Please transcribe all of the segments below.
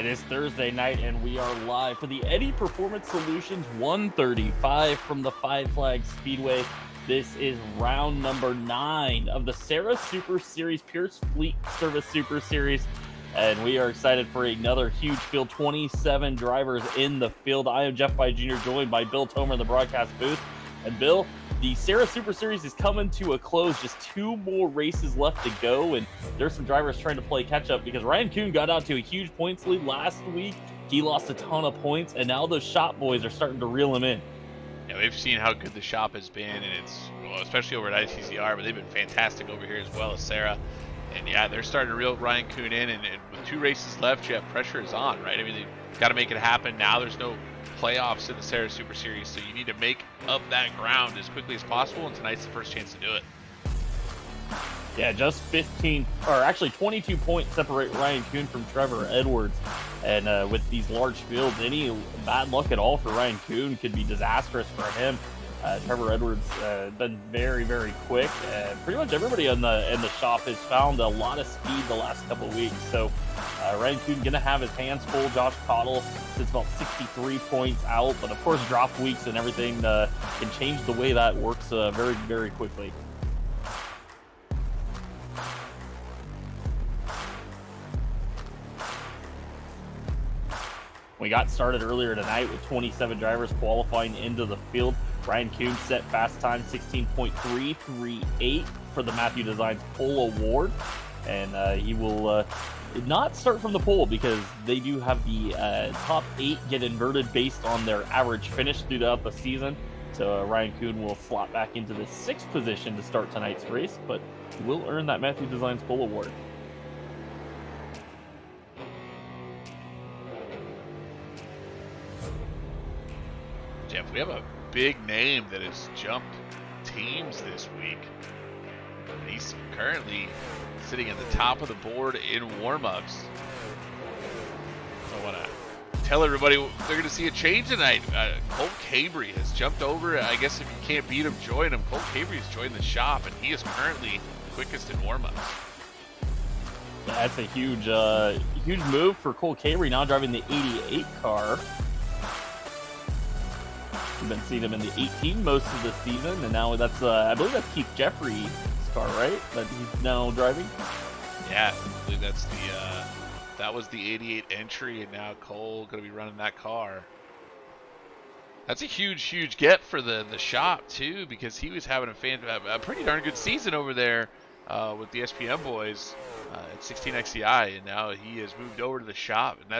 It is Thursday night, and we are live for the Eddy Performance Solutions 135 from the Five Flags Speedway. This is round number 9 of the SARA Super Series, Pierce Fleet Service Super Series, and we are excited for another huge field, 27 drivers in the field. I am Jeff By Jr., joined by Bill Tomer in the broadcast booth. And Bill, the SARA Super Series is coming to a close. Just 2 more races left to go, and there's some drivers trying to play catch-up because Ryan Kuhn got out to a huge points lead last week. He lost a ton of points, and now those shop boys are starting to reel him in. Yeah, we've seen how good the shop has been, and especially over at ICCR, but they've been fantastic over here as well as SARA. And yeah, they're starting to reel Ryan Kuhn in, and with 2 races left, Jeff, pressure is on, right? I mean, they've got to make it happen now. There's no playoffs in the SARA Super Series, so you need to make up that ground as quickly as possible, and tonight's the first chance to do it. Yeah, just 22 points separate Ryan Kuhn from Trevor Edwards. And with these large fields, any bad luck at all for Ryan Kuhn could be disastrous for him. Trevor Edwards been very, very quick. Pretty much everybody in the shop has found a lot of speed the last couple of weeks. So Ryan Kuhn going to have his hands full. Josh Cottle sits about 63 points out. But, of course, drop weeks and everything can change the way that works very, very quickly. We got started earlier tonight with 27 drivers qualifying into the field. Ryan Kuhn set fast time 16.338 for the Matthew Designs pole award. And he will not start from the pole because they do have the top 8 get inverted based on their average finish throughout the season. So Ryan Kuhn will slot back into the 6th position to start tonight's race, but he will earn that Matthew Designs pole award. Jeff, we have a big name that has jumped teams this week. He's currently sitting at the top of the board in warm-ups. I want to tell everybody they're going to see a change tonight. Colt Cabry has jumped over. I guess if you can't beat him, join him. Colt Cabry has joined the shop, and he is currently quickest in warm-ups. Yeah, that's a huge move for Colt Cabry, now driving the 88 car. We've been seeing him in the 18 most of the season, and now that's I believe that's Keith Jeffrey's car, right? That he's now driving. Yeah, I believe that's that was the 88 entry, and now Cole going to be running that car. That's a huge get for the shop too, because he was having a pretty darn good season over there with the SPM boys at 16 XCI, and now he has moved over to the shop, and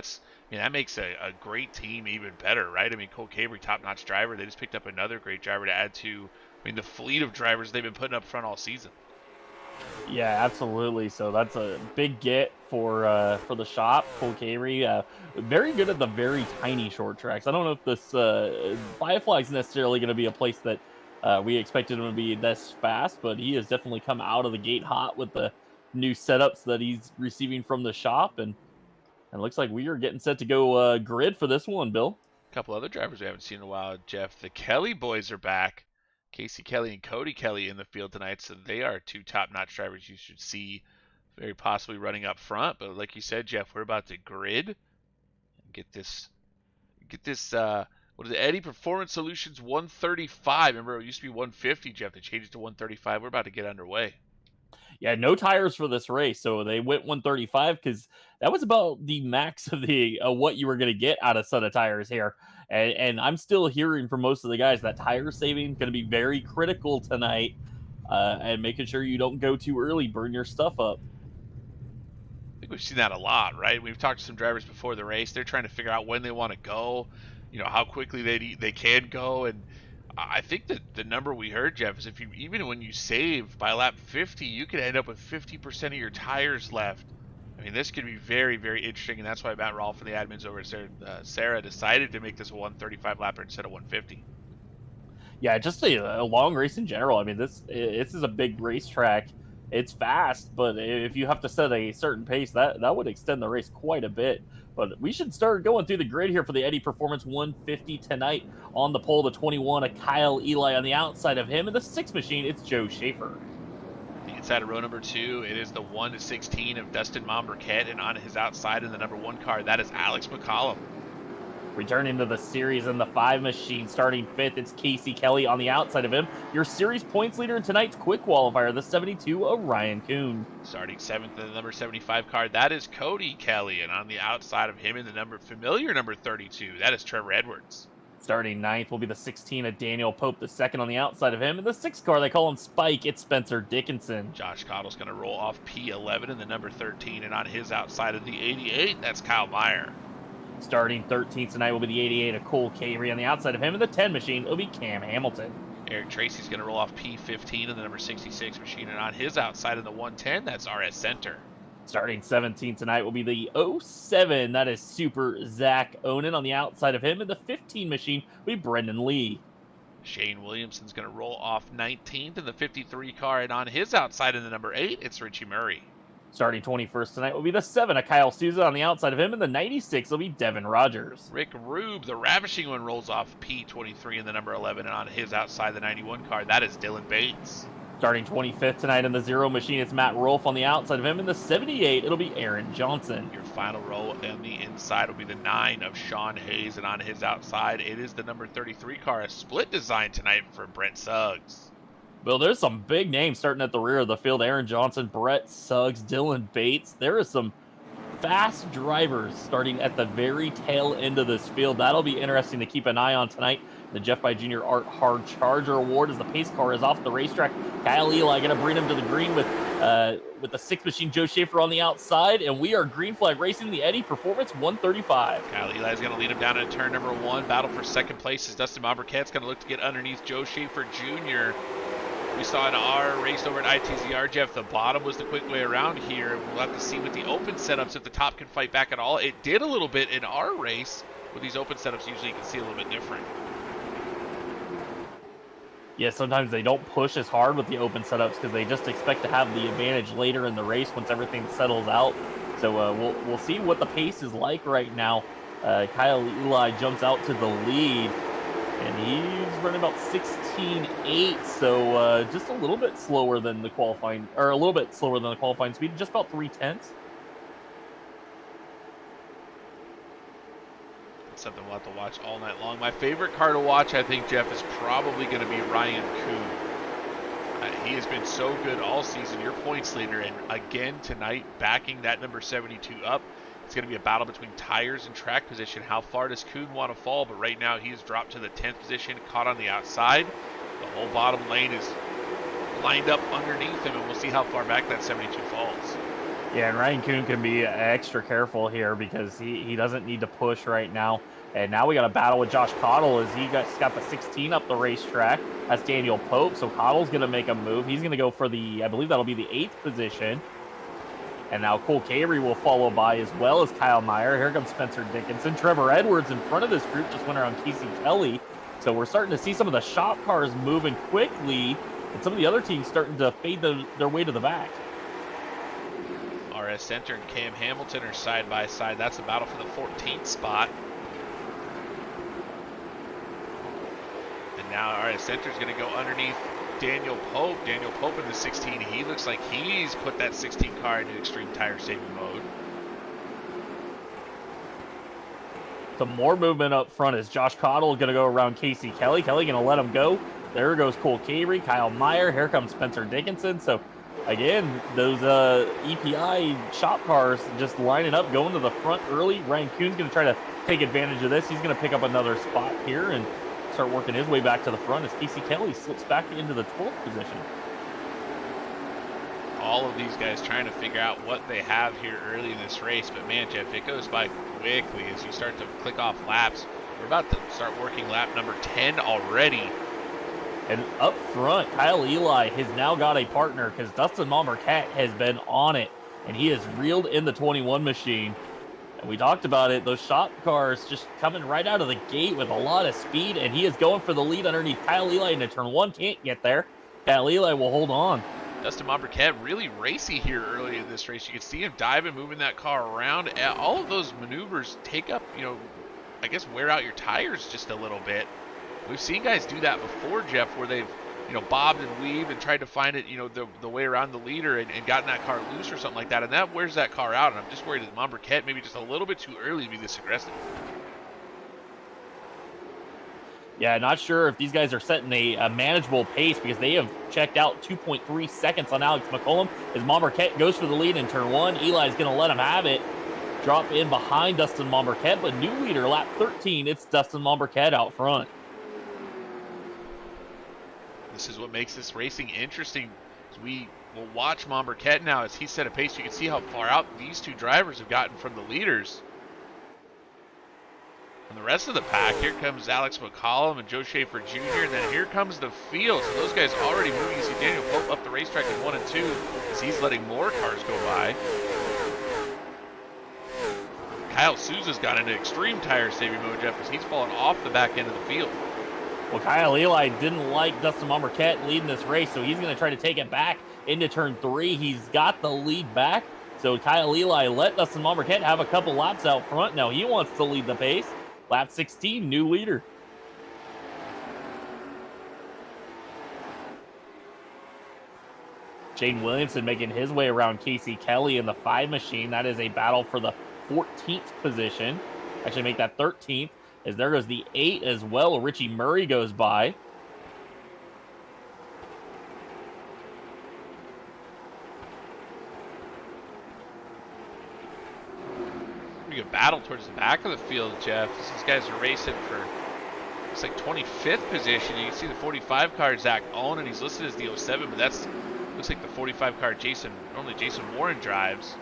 that makes a great team even better, right? I mean, Colt Cabry, top-notch driver. They just picked up another great driver to add to, the fleet of drivers they've been putting up front all season. Yeah, absolutely. So that's a big get for the shop. Colt Cabry, very good at the very tiny short tracks. I don't know if this Five Flags is necessarily going to be a place that we expected him to be this fast, but he has definitely come out of the gate hot with the new setups that he's receiving from the shop, and it looks like we are getting set to go grid for this one, Bill. A couple other drivers we haven't seen in a while, Jeff. The Kelly boys are back. Casey Kelly and Cody Kelly in the field tonight, so they are 2 top-notch drivers you should see very possibly running up front. But like you said, Jeff, we're about to grid and get this what is it, Eddy Performance Solutions 135. Remember, it used to be 150, Jeff. They changed it to 135. We're about to get underway. Yeah, no tires for this race, so they went 135 because that was about the max of the what you were going to get out of set of tires here. And I'm still hearing from most of the guys that tire saving is going to be very critical tonight, and making sure you don't go too early, burn your stuff up. I think we've seen that a lot, right? We've talked to some drivers before the race. They're trying to figure out when they want to go, how quickly they can go, and I think that the number we heard, Jeff, is even when you save by lap 50, you could end up with 50% of your tires left. I mean, this could be very, very interesting, and that's why Matt Rolfe and the admins over at SARA decided to make this a 135 lapper instead of 150. Yeah, just a long race in general. I mean, this is a big racetrack. It's fast, but if you have to set a certain pace, that would extend the race quite a bit. But we should start going through the grid here for the Eddy Performance 150 tonight. On the pole, the 21, a Kyle Eli on the outside of him. And the 6 machine, it's Joe Schaefer. The Inside of row number 2, it is the 1-16 of Dustin Momberquette, and on his outside in the number 1 car, that is Alex McCollum. Returning to the series in the 5 machine, starting 5th, it's Casey Kelly on the outside of him. Your series points leader in tonight's quick qualifier, the 72 of Ryan Kuhn. Starting 7th in the number 75 car, that is Cody Kelly, and on the outside of him in the familiar number 32, that is Trevor Edwards. Starting 9th will be the 16 of Daniel Pope, the 2nd on the outside of him. In the 6th car, they call him Spike, it's Spencer Dickinson. Josh Cottle's going to roll off P11 in the number 13, and on his outside of the 88, that's Kyle Meyer. Starting 13th tonight will be the 88 of Cole Cavery. On the outside of him in the 10 machine will be Cam Hamilton. Eric Tracy's going to roll off P15 in the number 66 machine, and on his outside in the 110, that's RS Center. Starting 17th tonight will be the 07, that is Super Zach Onan. On the outside of him in the 15 machine will be Brendan Lee. Shane Williamson's going to roll off 19th in the 53 car, and on his outside in the number 8, it's Richie Murray. Starting 21st tonight will be the 7 of Kyle Souza. On the outside of him in the 96 will be Devin Rogers. Rick Rube, the Ravishing One, rolls off P23 in the number 11, and on his outside the 91 car, that is Dylan Bates. Starting 25th tonight in the 0 machine, it's Matt Rolfe. On the outside of him in the 78, it'll be Aaron Johnson. Your final row on the inside will be the 9 of Sean Hayes, and on his outside, it is the number 33 car, a split design tonight for Brent Suggs. Well, there's some big names starting at the rear of the field. Aaron Johnson, Brett Suggs, Dylan Bates. There is some fast drivers starting at the very tail end of this field. That'll be interesting to keep an eye on tonight. The Jeff By Jr. Art Hard Charger Award as the pace car is off the racetrack. Kyle Eli going to bring him to the green with the 6 machine Joe Schaefer on the outside. And we are green flag racing the Eddy Performance 135. Kyle Eli is going to lead him down in turn number 1. Battle for second place is Dustin Momberquette's going to look to get underneath Joe Schaefer Jr. We saw in our race over at ITZR, Jeff, the bottom was the quick way around here. We'll have to see with the open setups if the top can fight back at all. It did a little bit in our race. With these open setups, usually you can see a little bit different. Yeah, sometimes they don't push as hard with the open setups because they just expect to have the advantage later in the race once everything settles out. So we'll see what the pace is like right now. Kyle Eli jumps out to the lead, and he's running about 16.8, so just a little bit slower than the qualifying, or a little bit slower than the qualifying speed, just about 3/10. Something we'll have to watch all night long. My favorite car to watch, I think, Jeff, is probably going to be Ryan Kuhn. He has been so good all season, your points leader, and again tonight, backing that number 72 up. It's going to be a battle between tires and track position. How far does Kuhn want to fall? But right now, he's dropped to the 10th position, caught on the outside. The whole bottom lane is lined up underneath him, and we'll see how far back that 72 falls. Yeah, and Ryan Kuhn can be extra careful here because he doesn't need to push right now. And now we got a battle with Josh Cottle as he got the 16 up the racetrack. That's Daniel Pope, so Cottle's going to make a move. He's going to go for I believe that'll be the 8th position. And now Cole Cavery will follow by as well as Kyle Meyer. Here comes Spencer Dickinson. Trevor Edwards in front of this group just went around Casey Kelly. So we're starting to see some of the shop cars moving quickly, and some of the other teams starting to fade their way to the back. RS Center and Cam Hamilton are side by side. That's the battle for the 14th spot. And now RS Center is going to go underneath Daniel Pope. Daniel Pope in the 16. He looks like he's put that 16 car into extreme tire saving mode. Some more movement up front as Josh Cottle going to go around Casey Kelly. Kelly going to let him go. There goes Cole Cavery, Kyle Meyer. Here comes Spencer Dickinson. So again, those EPI shop cars just lining up, going to the front early. Ryan Kuhn's going to try to take advantage of this. He's going to pick up another spot here and start working his way back to the front as Casey Kelly slips back into the 12th position. All of these guys trying to figure out what they have here early in this race. But man, Jeff, it goes by quickly as you start to click off laps. We're about to start working lap number 10 already. And up front, Kyle Eli has now got a partner because Dustin Momberquette has been on it, and he has reeled in the 21 machine. And we talked about it, those shop cars just coming right out of the gate with a lot of speed, and he is going for the lead underneath Kyle Eli into turn 1. Can't get there. Kyle Eli will hold on. Dustin Momberquette really racy here early in this race. You can see him diving, moving that car around. All of those maneuvers take up, I guess wear out your tires just a little bit. We've seen guys do that before, Jeff, where they've bobbed and weaved and tried to find it, the way around the leader and gotten that car loose or something like that, and that wears that car out. And I'm just worried that Momberket maybe just a little bit too early to be this aggressive. Yeah, not sure if these guys are setting a manageable pace, because they have checked out 2.3 seconds on Alex McCollum as Momberket goes for the lead in turn 1. Eli's going to let him have it. Drop in behind Dustin Momberket, but new leader, lap 13, it's Dustin Momberket out front. This is what makes this racing interesting. We will watch Momberket now as he set a pace. You can see how far out these two drivers have gotten from the leaders. And the rest of the pack, here comes Alex McCollum and Joe Schaefer Jr., and then here comes the field. So those guys already moving. You see Daniel Pope up the racetrack in 1 and 2 as he's letting more cars go by. Kyle Souza's got into extreme tire saving mode, Jeff, as he's fallen off the back end of the field. Well, Kyle Eli didn't like Dustin Momberket leading this race, so he's going to try to take it back into turn 3. He's got the lead back, so Kyle Eli let Dustin Momberket have a couple laps out front. Now he wants to lead the pace. Lap 16, new leader. Shane Williamson making his way around Casey Kelly in the 5 machine. That is a battle for the 14th position. Actually make that 13th, as there goes the 8 as well. Richie Murray goes by. Pretty good battle towards the back of the field, Jeff. These guys are racing for, looks like 25th position. You can see the 45 car Zach Owen, and he's listed as the 07, but that's, looks like the 45 car normally Jason Warren drives.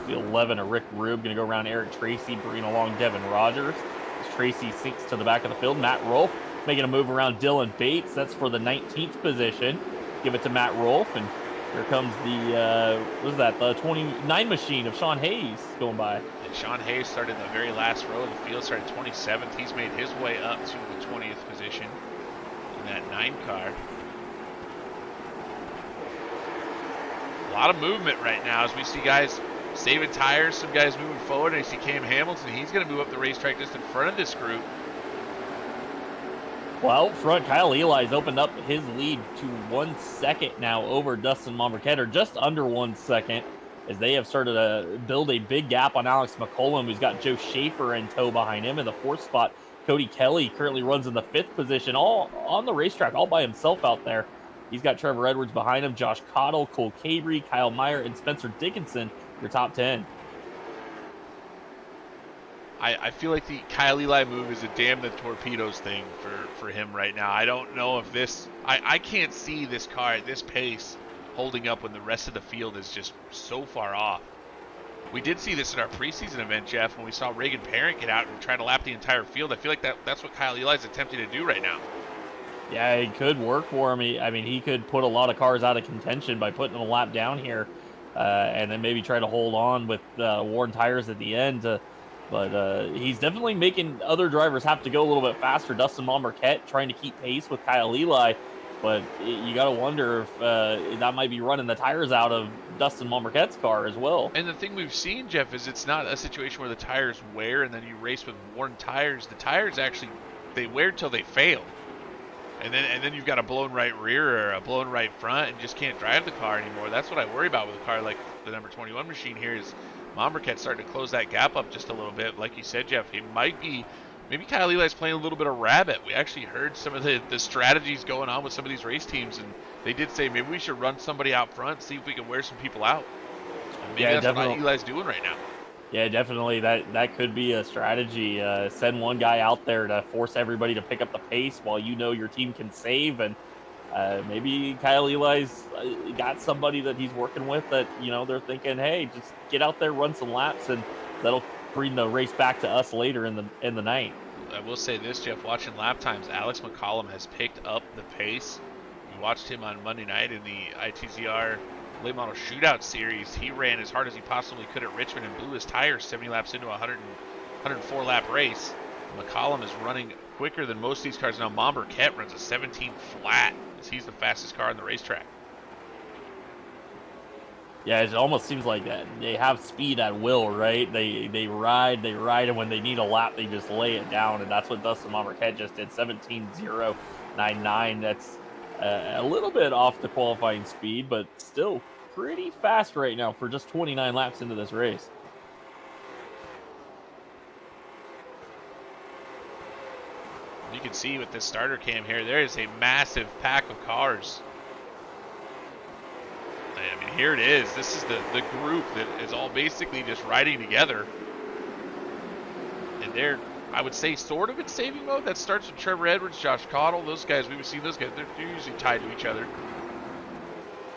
The 11 of Rick Rube going to go around Eric Tracy, bringing along Devin Rogers. As Tracy sinks to the back of the field. Matt Rolfe making a move around Dylan Bates. That's for the 19th position. Give it to Matt Rolfe, and here comes the, what is that, the 29 machine of Sean Hayes going by. And Sean Hayes started in the very last row of the field, started 27th. He's made his way up to the 20th position in that 9 car. A lot of movement right now as we see guys saving tires, some guys moving forward. And I see Cam Hamilton, he's going to move up the racetrack just in front of this group. Well, out front, Kyle Eli's opened up his lead to 1 second now over Dustin Momberket, or just under 1 second, as they have started to build a big gap on Alex McCollum, who's got Joe Schaefer in tow behind him in the 4th spot. Cody Kelly currently runs in the 5th position, all on the racetrack, all by himself out there. He's got Trevor Edwards behind him, Josh Cottle, Cole Cabry, Kyle Meyer, and Spencer Dickinson, your top 10. I feel like the Kyle Eli move is a damn the torpedoes thing for him right now. I don't know if this, I can't see this car at this pace holding up when the rest of the field is just so far off. We did see this in our preseason event, Jeff, when we saw Reagan Parent get out and try to lap the entire field. I feel like that's what Kyle Eli's attempting to do right now. Yeah, it could work for him. I mean, he could put a lot of cars out of contention by putting a lap down here, and then maybe try to hold on with worn tires at the end. But he's definitely making other drivers have to go a little bit faster. Dustin Momberket trying to keep pace with Kyle Eli, but you got to wonder if that might be running the tires out of Dustin Momberket's car as well. And the thing we've seen, Jeff, is it's not a situation where the tires wear and then you race with worn tires. The tires actually, they wear till they fail. And then you've got a blown right rear or a blown right front and just can't drive the car anymore. That's what I worry about with a car like the number 21 machine here is Momberket's starting to close that gap up just a little bit. Like you said, Jeff, it might be, maybe Kyle Eli's playing a little bit of rabbit. We actually heard some of the strategies going on with some of these race teams, and they did say maybe we should run somebody out front, see if we can wear some people out. And maybe that's what Eli's doing right now. Yeah, definitely. That could be a strategy. Send one guy out there to force everybody to pick up the pace while you know your team can save. And maybe Kyle Eli's got somebody that he's working with that, you know, they're thinking, hey, just get out there, run some laps, and that'll bring the race back to us later in the night. I will say this, Jeff, watching lap times, Alex McCollum has picked up the pace. We watched him on Monday night in the ITZR Late Model Shootout Series. He ran as hard as he possibly could at Richmond and blew his tires 70 laps into a 104 lap race. McCollum is running quicker than most of these cars. Now Momberket runs a 17 flat as he's the fastest car on the racetrack. Yeah, it almost seems like that they have speed at will, right? They ride, and when they need a lap, they just lay it down, and that's what Dustin Marquette just did. 17:099. That's a little bit off the qualifying speed, but still pretty fast right now for just 29 laps into this race. You can see with this starter cam here, there is a massive pack of cars. I mean, here it is. This is the group that is all basically just riding together. And they're, I would say, sort of in saving mode. That starts with Trevor Edwards, Josh Cottle. Those guys, we've seen those guys. They're usually tied to each other.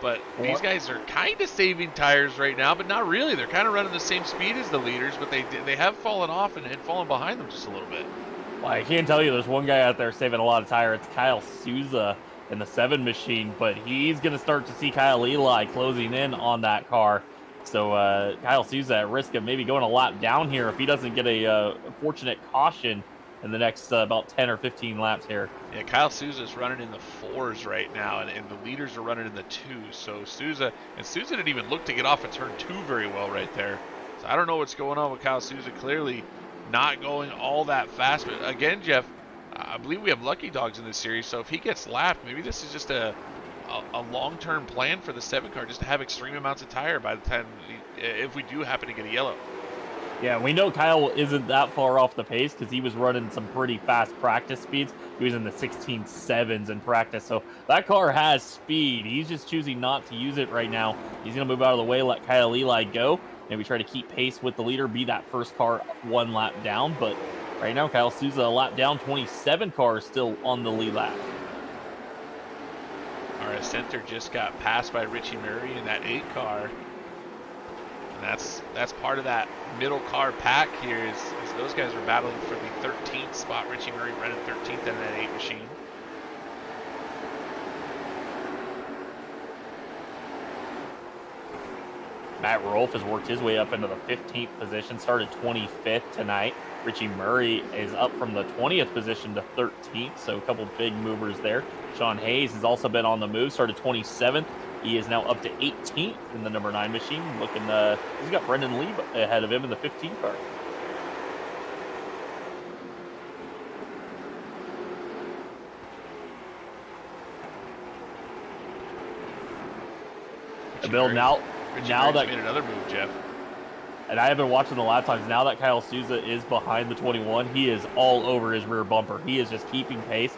But these guys are kind of saving tires right now, but not really. They're kind of running the same speed as the leaders, but they have fallen off and fallen behind them just a little bit. Well, I can't tell you there's one guy out there saving a lot of tire. It's Kyle Souza in the 7 machine, but he's going to start to see Kyle Eli closing in on that car. So Kyle Souza at risk of maybe going a lap down here if he doesn't get a fortunate caution in the next about 10 or 15 laps here. Yeah, Kyle Souza's running in the 4s right now, and the leaders are running in the 2s. So Souza didn't even look to get off of turn 2 very well right there. So I don't know what's going on with Kyle Souza. Clearly not going all that fast. But again, Jeff, I believe we have lucky dogs in this series. So if he gets lapped, maybe this is just a long-term plan for the 7 car, just to have extreme amounts of tire by the time, if we do happen to get a yellow. Yeah, we know Kyle isn't that far off the pace because he was running some pretty fast practice speeds. He was in the 16.7s in practice, so that car has speed. He's just choosing not to use it right now. He's going to move out of the way, let Kyle Eli go, maybe try to keep pace with the leader, be that first car 1 lap down. But right now, Kyle Souza a lap down, 27 cars still on the lead lap. Our center just got passed by Richie Murray in that 8 car. And that's part of that middle car pack here is those guys are battling for the 13th spot. Richie Murray running 13th in that 8 machine. Matt Rolfe has worked his way up into the 15th position, started 25th tonight. Richie Murray is up from the 20th position to 13th, so a couple big movers there. Sean Hayes has also been on the move, started 27th. He is now up to 18th in the number 9 machine. Looking, he's got Brendan Lee ahead of him in the 15 car. Bill, now that made another move, Jeff. And I have been watching the lap times. Now that Kyle Souza is behind the 21, he is all over his rear bumper. He is just keeping pace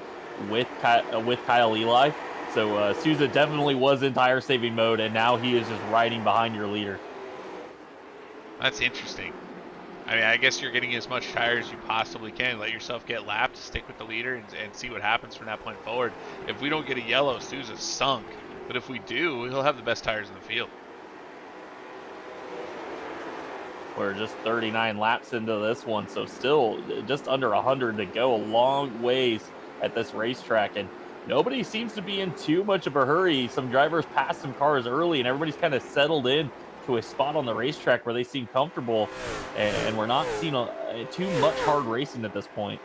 with Kyle Eli. So Souza definitely was in tire saving mode, and now he is just riding behind your leader. That's interesting. I mean, I guess you're getting as much tire as you possibly can. Let yourself get lapped, stick with the leader, and see what happens from that point forward. If we don't get a yellow, Souza's sunk. But if we do, he'll have the best tires in the field. We're just 39 laps into this one, so still just under 100 to go. A long ways at this racetrack, and nobody seems to be in too much of a hurry. Some drivers passed some cars early, and everybody's kind of settled in to a spot on the racetrack where they seem comfortable, and we're not seeing too much hard racing at this point.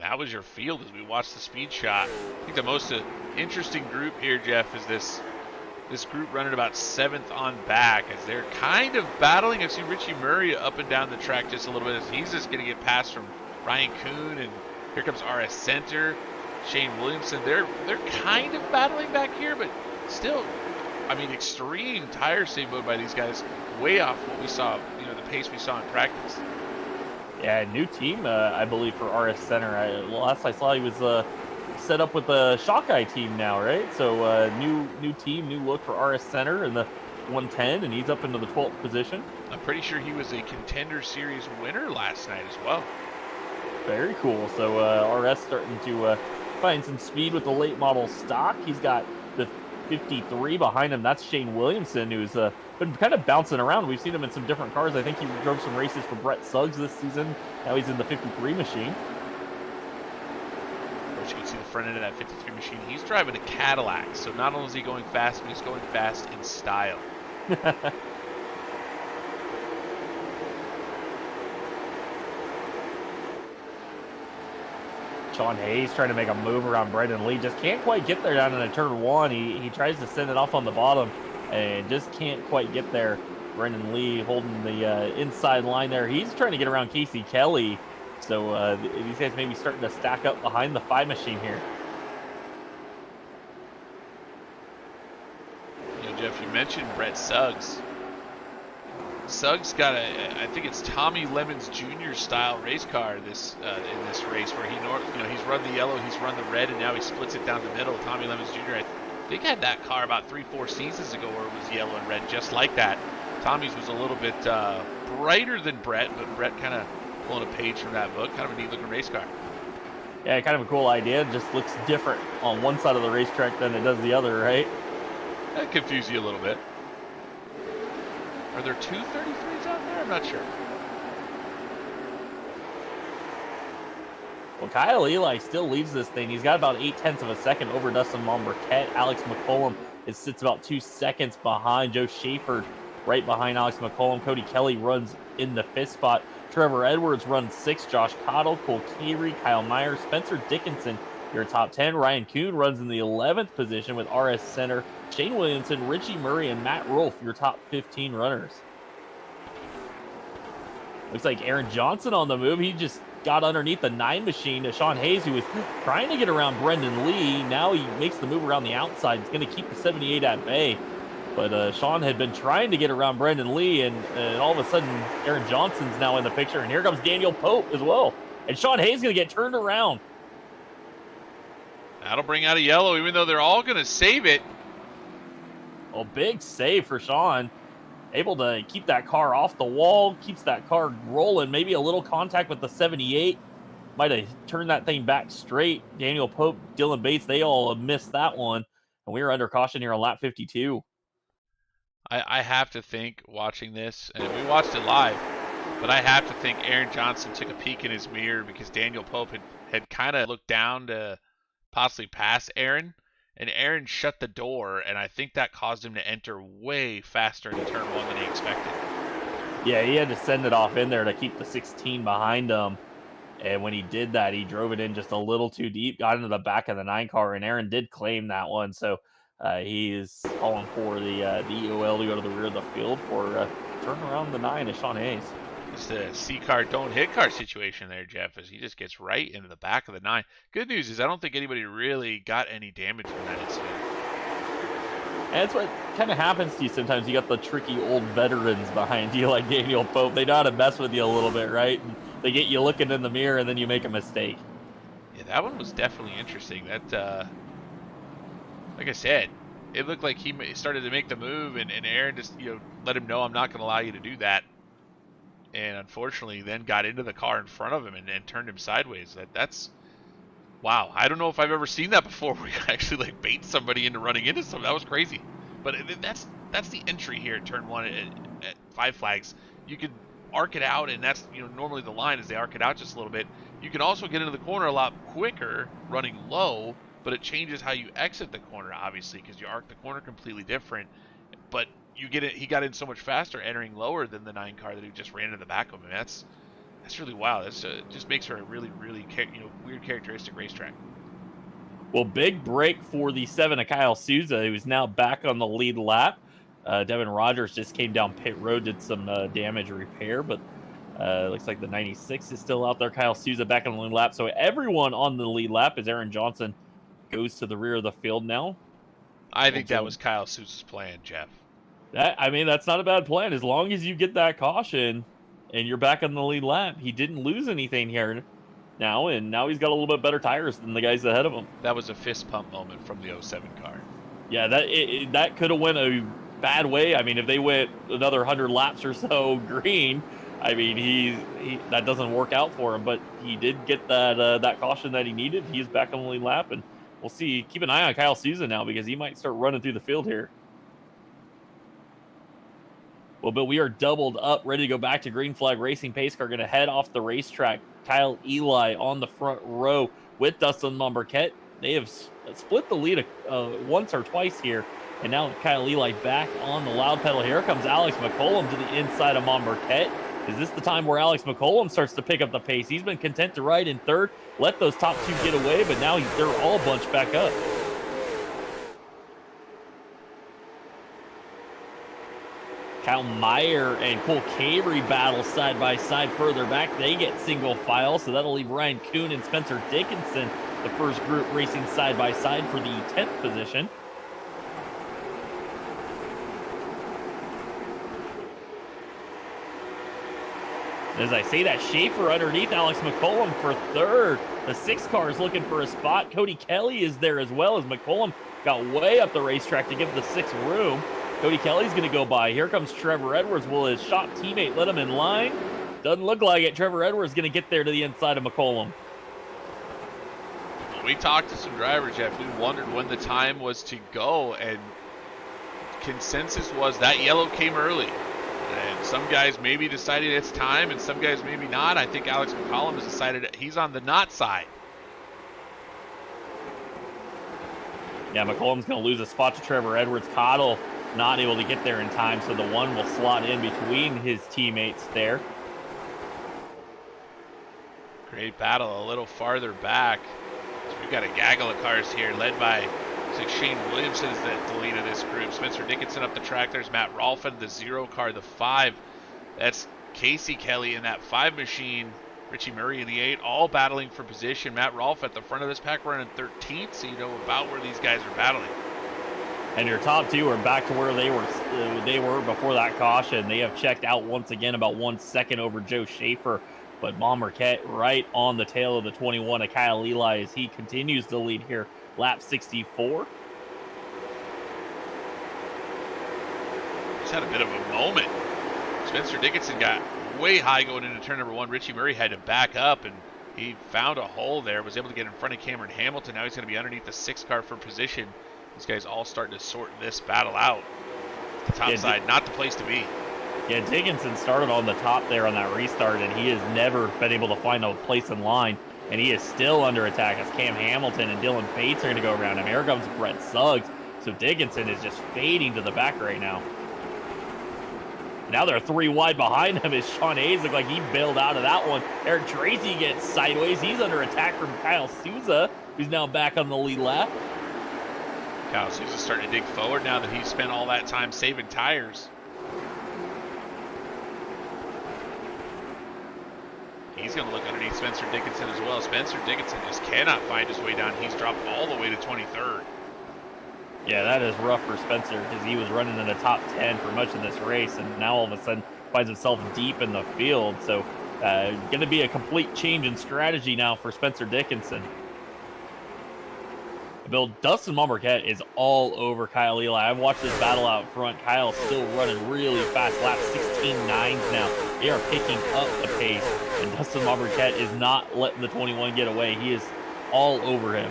That was your field as we watched the speed shot. I think the most interesting group here, Jeff, is this group running about 7th on back as they're kind of battling. I see Richie Murray up and down the track just a little bit as he's just going to get passed from Ryan Kuhn, and here comes RS Center, Shane Williamson. They're kind of battling back here, but still, I mean, extreme tire save mode by these guys, way off what we saw, the pace we saw in practice. Yeah, new team, I believe, for RS Center. Last I saw, he was set up with the Shockeye team now, right? So new team, new look for RS Center in the 110, and he's up into the 12th position. I'm pretty sure he was a Contender Series winner last night as well. Very cool. So RS starting to find some speed with the late model stock. He's got the 53 behind him. That's Shane Williamson, who's been kind of bouncing around. We've seen him in some different cars. I think he drove some races for Brett Suggs this season. Now he's in the 53 machine. Of course, you can see the front end of that 53 machine. He's driving a Cadillac, so not only is he going fast, but he's going fast in style. Sean Hayes trying to make a move around Brendan Lee. Just can't quite get there down in turn one. He tries to send it off on the bottom and just can't quite get there. Brendan Lee holding the inside line there. He's trying to get around Casey Kelly. So these guys may be starting to stack up behind the 5 machine here. You know, Jeff, you mentioned Brett Suggs. Suggs got I think it's Tommy Lemons Jr. style race car in this race where he's run the yellow, he's run the red, and now he splits it down the middle. Tommy Lemons Jr. I think had that car about 3-4 seasons ago where it was yellow and red, just like that. Tommy's was a little bit brighter than Brett, but Brett kind of pulling a page from that book. Kind of a neat looking race car. Yeah, kind of a cool idea. It just looks different on one side of the racetrack than it does the other, right? That confused you a little bit. Are there 2 33s out there? I'm not sure. Well, Kyle Eli still leads this thing. He's got about 0.8 of a second over Dustin Monberquette. Alex McCollum sits about 2 seconds behind. Joe Schaefer right behind Alex McCollum. Cody Kelly runs in the 5th spot. Trevor Edwards runs 6th. Josh Cottle, Cole Carey, Kyle Myers, Spencer Dickinson, your top 10. Ryan Kuhn runs in the 11th position with RS Center. Shane Williamson, Richie Murray, and Matt Rolfe, your top 15 runners. Looks like Aaron Johnson on the move. He just got underneath the 9 machine to Sean Hayes, who was trying to get around Brendan Lee. Now he makes the move around the outside. He's going to keep the 78 at bay. But Sean had been trying to get around Brendan Lee, and all of a sudden, Aaron Johnson's now in the picture. And here comes Daniel Pope as well. And Sean Hayes going to get turned around. That'll bring out a yellow, even though they're all going to save it. Oh, big save for Sean. Able to keep that car off the wall, keeps that car rolling. Maybe a little contact with the 78. Might have turned that thing back straight. Daniel Pope, Dylan Bates, they all missed that one. And we were under caution here on lap 52. I have to think, watching this, and we watched it live, but I have to think Aaron Johnson took a peek in his mirror because Daniel Pope had kind of looked down to possibly pass Aaron, and Aaron shut the door, and I think that caused him to enter way faster into turn 1 than he expected. Yeah, he had to send it off in there to keep the 16 behind him. And when he did that, he drove it in just a little too deep, got into the back of the 9 car, and Aaron did claim that one. So he is calling for the EOL to go to the rear of the field for turn around the 9 of Sean Hayes. It's a C-car don't hit car situation there, Jeff, as he just gets right into the back of the 9. Good news is I don't think anybody really got any damage from that incident. And that's what kind of happens to you sometimes. You got the tricky old veterans behind you like Daniel Pope. They know how to mess with you a little bit, right? And they get you looking in the mirror and then you make a mistake. Yeah, that one was definitely interesting. That, like I said, it looked like he started to make the move, and Aaron just, let him know, I'm not going to allow you to do that. And unfortunately, then got into the car in front of him and turned him sideways. That's wow. I don't know if I've ever seen that before, where you actually like bait somebody into running into something. That was crazy. But that's the entry here at turn 1 at 5 Flags. You could arc it out, and that's normally the line is they arc it out just a little bit. You can also get into the corner a lot quicker running low, but it changes how you exit the corner, obviously, because you arc the corner completely different. But he got in so much faster entering lower than the 9 car that he just ran into the back of him. That's really wild. That's just makes for a really, really weird characteristic racetrack. Well, big break for the 7 of Kyle Souza, who's now back on the lead lap. Devin Rogers just came down pit road, did some damage repair, but looks like the 96 is still out there. Kyle Souza back on the lead lap. So everyone on the lead lap as Aaron Johnson goes to the rear of the field now. I think that was Kyle Souza's plan, Jeff. That's not a bad plan. As long as you get that caution and you're back on the lead lap, he didn't lose anything here now, and now he's got a little bit better tires than the guys ahead of him. That was a fist pump moment from the 07 car. Yeah, that could have went a bad way. I mean, if they went another 100 laps or so green, I mean, he that doesn't work out for him, but he did get that caution that he needed. He is back on the lead lap, and we'll see. Keep an eye on Kyle Souza now because he might start running through the field here. Well, but we are doubled up, ready to go back to green flag racing. Pace car going to head off the racetrack. Kyle Eli on the front row with Dustin Monberquette. They have split the lead once or twice here. And now Kyle Eli back on the loud pedal. Here comes Alex McCollum to the inside of Monberquette. Is this the time where Alex McCollum starts to pick up the pace? He's been content to ride in third, let those top two get away, but now they're all bunched back up. Kyle Meyer and Cole Cavery battle side by side further back. They get single file, so that'll leave Ryan Kuhn and Spencer Dickinson, the first group, racing side by side for the 10th position. As I say that, Schaefer underneath Alex McCollum for third. The 6 car is looking for a spot. Cody Kelly is there as well, as McCollum got way up the racetrack to give the 6 room. Cody Kelly's going to go by. Here comes Trevor Edwards. Will his shop teammate let him in line? Doesn't look like it. Trevor Edwards going to get there to the inside of McCollum. We talked to some drivers, Jeff. We wondered when the time was to go, and consensus was that yellow came early. And some guys maybe decided it's time, and some guys maybe not. I think Alex McCollum has decided he's on the not side. Yeah, McCollum's going to lose a spot to Trevor Edwards. Cottle not able to get there in time, so the 1 will slot in between his teammates there. Great battle a little farther back. So we've got a gaggle of cars here, led by Shane Williamson is the lead of this group. Spencer Dickinson up the track. There's Matt Rolfin, the 0 car, the 5. That's Casey Kelly in that 5 machine. Richie Murray in the 8, all battling for position. Matt Rolfe at the front of this pack running 13th, so you know about where these guys are battling. And your top 2 are back to where they were before that caution. They have checked out once again, about 1 second over Joe Schaefer. But Mom Marquette right on the tail of the 21 of Kyle Eli as he continues to lead here. Lap 64. Just had a bit of a moment. Spencer Dickinson got way high going into turn number 1. Richie Murray had to back up, and he found a hole there, was able to get in front of Cameron Hamilton. Now he's going to be underneath the 6 car for position. These guys all starting to sort this battle out. The top side, not the place to be. Yeah, Dickinson started on the top there on that restart, and he has never been able to find a place in line. And he is still under attack as Cam Hamilton and Dylan Bates are going to go around him. Here comes Brett Suggs. So Dickinson is just fading to the back right now. Now they're 3 wide behind him as Sean Hayes looked like he bailed out of that one. Eric Tracy gets sideways. He's under attack from Kyle Souza, who's now back on the lead lap. Kyle Souza's starting to dig forward now that he's spent all that time saving tires. He's going to look underneath Spencer Dickinson as well. Spencer Dickinson just cannot find his way down. He's dropped all the way to 23rd. Yeah, that is rough for Spencer because he was running in the top 10 for much of this race, and now all of a sudden finds himself deep in the field. So going to be a complete change in strategy now for Spencer Dickinson. Bill, Dustin Marquette is all over Kyle Eli. I've watched this battle out front. Kyle's still running really fast. Lap 16.9s now. They are picking up the pace, and Dustin Marquette is not letting the 21 get away. He is all over him.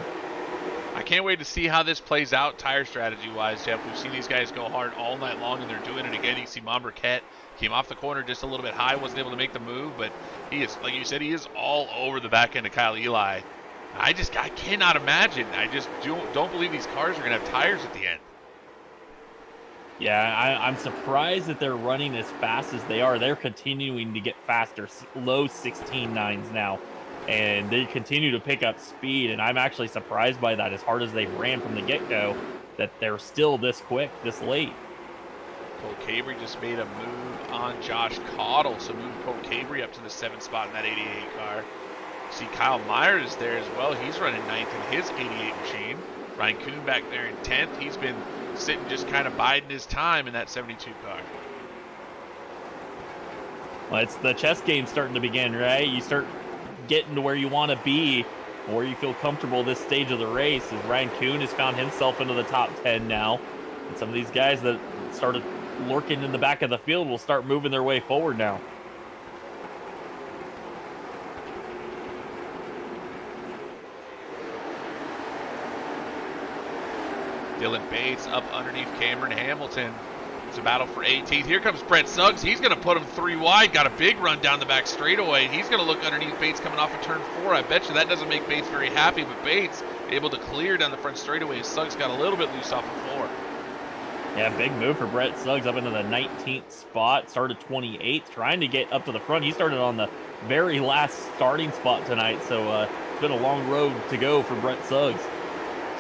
I can't wait to see how this plays out tire strategy-wise, Jeff. We've seen these guys go hard all night long, and they're doing it again. You see Marquette came off the corner just a little bit high, wasn't able to make the move, but he is, like you said, he is all over the back end of Kyle Eli. I cannot imagine. I just don't believe these cars are going to have tires at the end. Yeah, I'm surprised that they're running as fast as they are. They're continuing to get faster, low 16.9s now, and they continue to pick up speed, and I'm actually surprised by that. As hard as they ran from the get-go, that they're still this quick, this late. Cole Cavery just made a move on Josh Cottle, so moved Cole Cavery up to the 7th spot in that 88 car. See Kyle Myers is there as well. He's running 9th in his 88 machine. Ryan Kuhn back there in 10th. He's been sitting just kind of biding his time in that 72 car. Well, it's the chess game starting to begin, right? You start getting to where you want to be, or you feel comfortable this stage of the race. As Ryan Kuhn has found himself into the top 10 now. And some of these guys that started lurking in the back of the field will start moving their way forward now. Dylan Bates up underneath Cameron Hamilton. It's a battle for 18th. Here comes Brett Suggs. He's going to put him 3 wide. Got a big run down the back straightaway. He's going to look underneath Bates coming off of turn 4. I bet you that doesn't make Bates very happy, but Bates able to clear down the front straightaway as Suggs got a little bit loose off the floor. Yeah, big move for Brett Suggs up into the 19th spot. Started 28th, trying to get up to the front. He started on the very last starting spot tonight, so it's been a long road to go for Brett Suggs.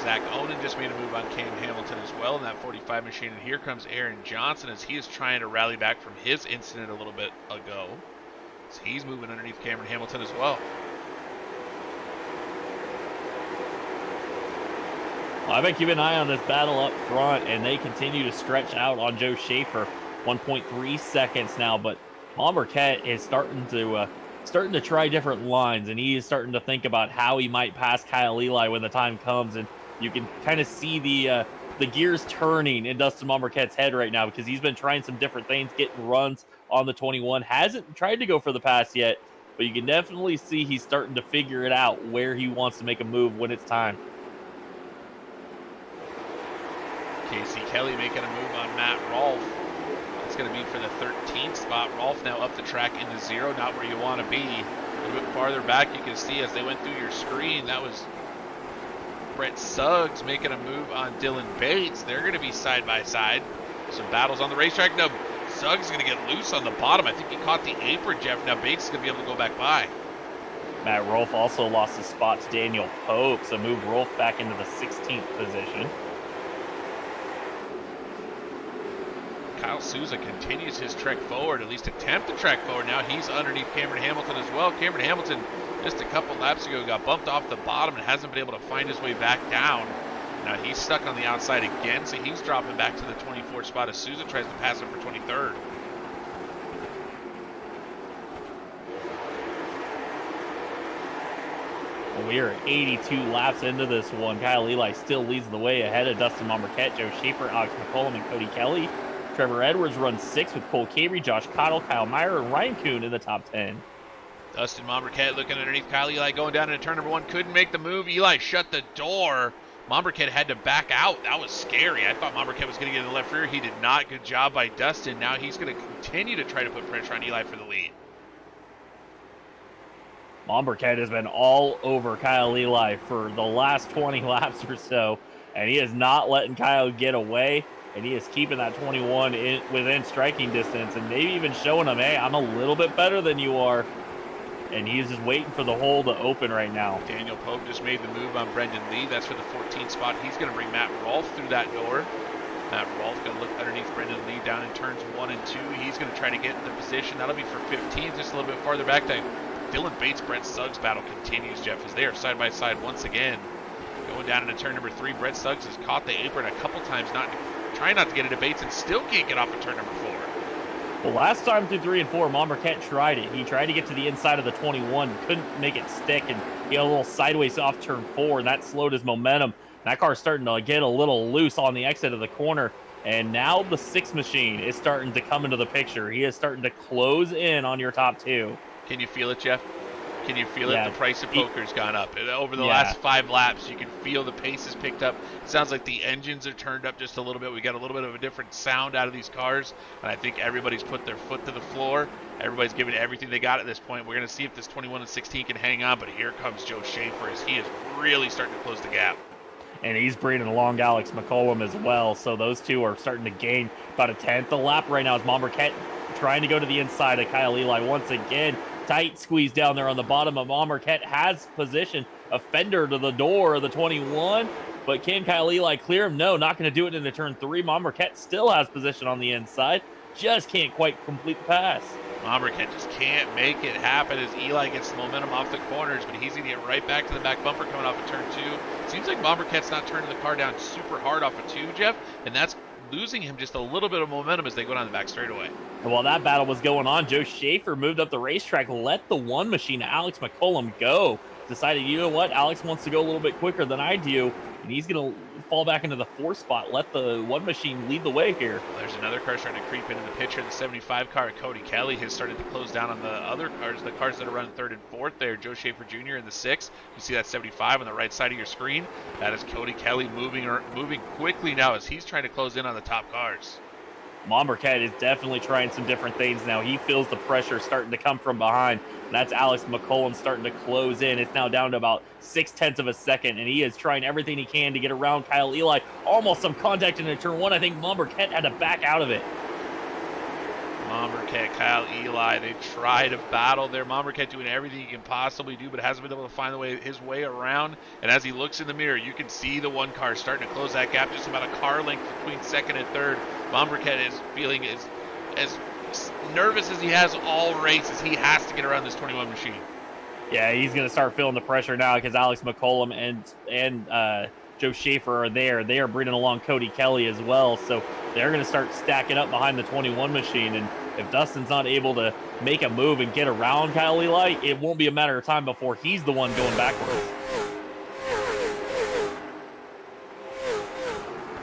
Zach Oden just made a move on Cam Hamilton as well in that 45 machine, and here comes Aaron Johnson as he is trying to rally back from his incident a little bit ago. So he's moving underneath Cameron Hamilton as well. Well, I've been keeping an eye on this battle up front, and they continue to stretch out on Joe Schaefer. 1.3 seconds now, but Marquette is starting to try different lines, and he is starting to think about how he might pass Kyle Eli when the time comes, and you can kind of see the gears turning in Dustin Marquette's head right now because he's been trying some different things, getting runs on the 21. Hasn't tried to go for the pass yet, but you can definitely see he's starting to figure it out where he wants to make a move when it's time. Casey Kelly making a move on Matt Rolfe. It's going to be for the 13th spot. Rolfe now up the track in the zero, not where you want to be. A little bit farther back, you can see as they went through your screen, that was Brett Suggs making a move on Dylan Bates. They're going to be side by side. Some battles on the racetrack. Now, Suggs is going to get loose on the bottom. I think he caught the apron, Jeff. Now Bates is going to be able to go back by. Matt Rolfe also lost his spot to Daniel Pope, so moved Rolfe back into the 16th position. Kyle Souza continues his trek forward, at least attempt to trek forward. Now he's underneath Cameron Hamilton as well. Cameron Hamilton just a couple laps ago got bumped off the bottom and hasn't been able to find his way back down. Now he's stuck on the outside again, so he's dropping back to the 24th spot as Souza tries to pass him for 23rd. Well, we are 82 laps into this one. Kyle Eli still leads the way ahead of Dustin Marquette, Joe Schaefer, Alex McCollum, and Cody Kelly. Trevor Edwards runs 6 with Cole Cabrey, Josh Cottle, Kyle Meyer, and Ryan Kuhn in the top 10. Dustin Marquette looking underneath Kyle Eli, going down into turn number 1. Couldn't make the move. Eli shut the door. Marquette had to back out. That was scary. I thought Marquette was going to get in the left rear. He did not. Good job by Dustin. Now he's going to continue to try to put pressure on Eli for the lead. Marquette has been all over Kyle Eli for the last 20 laps or so, and he is not letting Kyle get away. And he is keeping that 21 within striking distance and maybe even showing him, hey, I'm a little bit better than you are. And he's just waiting for the hole to open right now. Daniel Pope just made the move on Brendan Lee. That's for the 14th spot. He's going to bring Matt Rolfe through that door. Matt Rolfe going to look underneath Brendan Lee down in turns 1 and 2. He's going to try to get into position. That'll be for 15th, just a little bit farther back. Dylan Bates, Brett Suggs battle continues, Jeff, as they are side by side once again. Going down into turn number 3, Brett Suggs has caught the apron a couple times, trying not to get into Bates, and still can't get off of turn number 4. Well, last time through 3 and 4, Marquette tried it. He tried to get to the inside of the 21, couldn't make it stick, and he got a little sideways off turn 4, and that slowed his momentum. That car's starting to get a little loose on the exit of the corner, and now the 6 machine is starting to come into the picture. He is starting to close in on your top 2. Can you feel it, Jeff? Can you feel it? Yeah. The price of poker's gone up. Over the last 5 laps, you can feel the pace has picked up. It sounds like the engines are turned up just a little bit. We got a little bit of a different sound out of these cars, and I think everybody's put their foot to the floor. Everybody's giving everything they got at this point. We're going to see if this 21 and 16 can hang on, but here comes Joe Schaefer as he is really starting to close the gap. And he's bringing along Alex McCollum as well, so those two are starting to gain about a 10th a lap right now as Marquette trying to go to the inside of Kyle Eli once again. Tight squeeze down there on the bottom of Marquette has position. A fender to the door of the 21, but can Kyle Eli clear him? No, not going to do it into turn 3. Marquette still has position on the inside, just can't quite complete the pass. Marquette just can't make it happen as Eli gets the momentum off the corners, but he's going to get right back to the back bumper coming off of turn 2. Seems like Marquette's not turning the car down super hard off of 2, Jeff, and that's losing him just a little bit of momentum as they go down the back straightaway. And while that battle was going on, Joe Schaefer moved up the racetrack, let the 1 machine, Alex McCollum, go. Decided, you know what, Alex wants to go a little bit quicker than I do, and he's going to fall back into the 4th spot. Let the 1 machine lead the way here. There's another car starting to creep into the picture. The 75 car, Cody Kelly, has started to close down on the other cars, the cars that are running 3rd and 4th there. Joe Schaefer Jr. in the 6th. You see that 75 on the right side of your screen. That is Cody Kelly moving quickly now as he's trying to close in on the top cars. Monberquet is definitely trying some different things now. He feels the pressure starting to come from behind. And that's Alex McCollum starting to close in. It's now down to about 0.6 of a second, and he is trying everything he can to get around Kyle Eli. Almost some contact in turn one. I think Monberquet had to back out of it. Monberquet, Kyle Eli, they try to battle there. Monberquet doing everything he can possibly do, but hasn't been able to find his way around. And as he looks in the mirror, you can see the one car starting to close that gap, just about a car length between second and third. Monberquet is feeling as nervous as he has all races. He has to get around this 21 machine. Yeah, he's going to start feeling the pressure now because Alex McCollum and Joe Schaefer are there. They are bringing along Cody Kelly as well, so they're going to start stacking up behind the 21 machine. And if Dustin's not able to make a move and get around Kyle Eli, it won't be a matter of time before he's the one going backwards.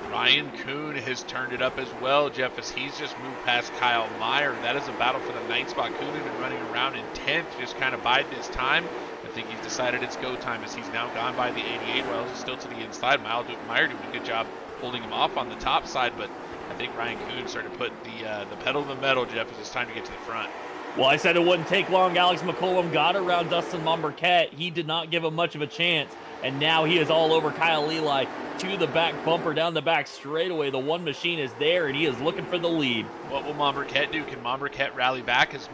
Ryan Kuhn has turned it up as well, Jeff, as he's just moved past Kyle Meyer. That is a battle for the 9th spot. Kuhn had been running around in 10th, just kind of biding his time. I think he's decided it's go time as he's now gone by the 88 while he's still to the inside. Meyer doing a good job holding him off on the top side, but I think Ryan Kuhn started to put the pedal to the metal, Jeff, as it's time to get to the front. Well, I said it wouldn't take long. Alex McCollum got around Dustin Monberquet. He did not give him much of a chance, and now he is all over Kyle Eli to the back bumper, down the back straightaway. The one machine is there, and he is looking for the lead. What will Monberquet do? Can Monberquet rally back as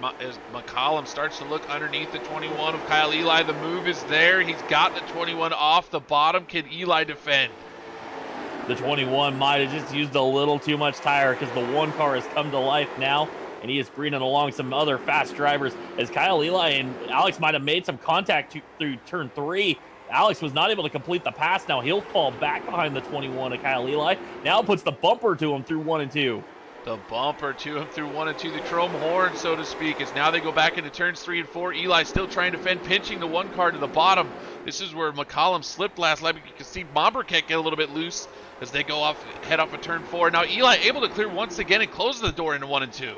McCollum starts to look underneath the 21 of Kyle Eli? The move is there. He's got the 21 off the bottom. Can Eli defend? The 21 might have just used a little too much tire because the one car has come to life now, and he is bringing along some other fast drivers as Kyle Eli and Alex might have made some contact through turn 3. Alex was not able to complete the pass. Now he'll fall back behind the 21 of Kyle Eli. Now puts the bumper to him through 1 and 2. The bumper to him through 1 and 2, the chrome horn, so to speak, as now they go back into turns 3 and 4. Eli still trying to defend, pinching the one car to the bottom. This is where McCollum slipped last lap. You can see Monberquet get a little bit loose as they head off of turn 4. Now Eli able to clear once again and close the door into 1 and 2.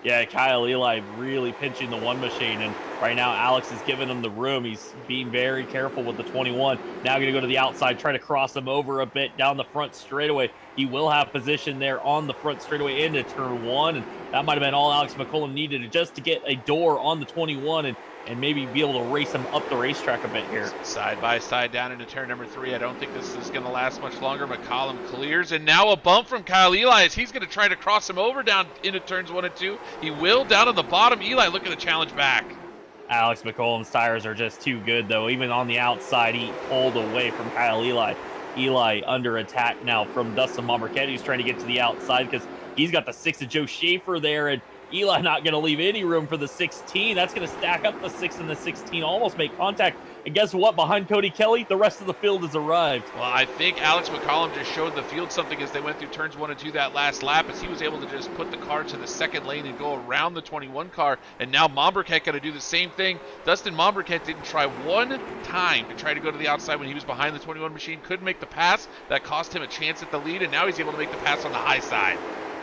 Yeah, Kyle Eli really pinching the one machine, and right now Alex is giving him the room. He's being very careful with the 21. Now going to go to the outside, try to cross him over a bit down the front straightaway. He will have position there on the front straightaway into turn 1, and that might have been all Alex McCollum needed just to get a door on the 21 and maybe be able to race him up the racetrack a bit here. Side by side down into turn number 3. I don't think this is going to last much longer. McCollum clears, and now a bump from Kyle Eli as he's going to try to cross him over down into turns 1 and 2. He will down on the bottom. Eli looking to challenge back. Alex McCollum's tires are just too good, though. Even on the outside, he pulled away from Kyle Eli. Eli under attack now from Dustin Monberquet. He's trying to get to the outside because he's got the 6 of Joe Schaefer there, and Eli not going to leave any room for the 16. That's going to stack up the 6 and the 16, almost make contact. And guess what? Behind Cody Kelly, the rest of the field has arrived. Well, I think Alex McCollum just showed the field something as they went through turns 1 and 2 that last lap, as he was able to just put the car to the second lane and go around the 21 car. And now Monberquet got to do the same thing. Dustin Monberquet didn't try one time to try to go to the outside when he was behind the 21 machine. Couldn't make the pass. That cost him a chance at the lead, and now he's able to make the pass on the high side.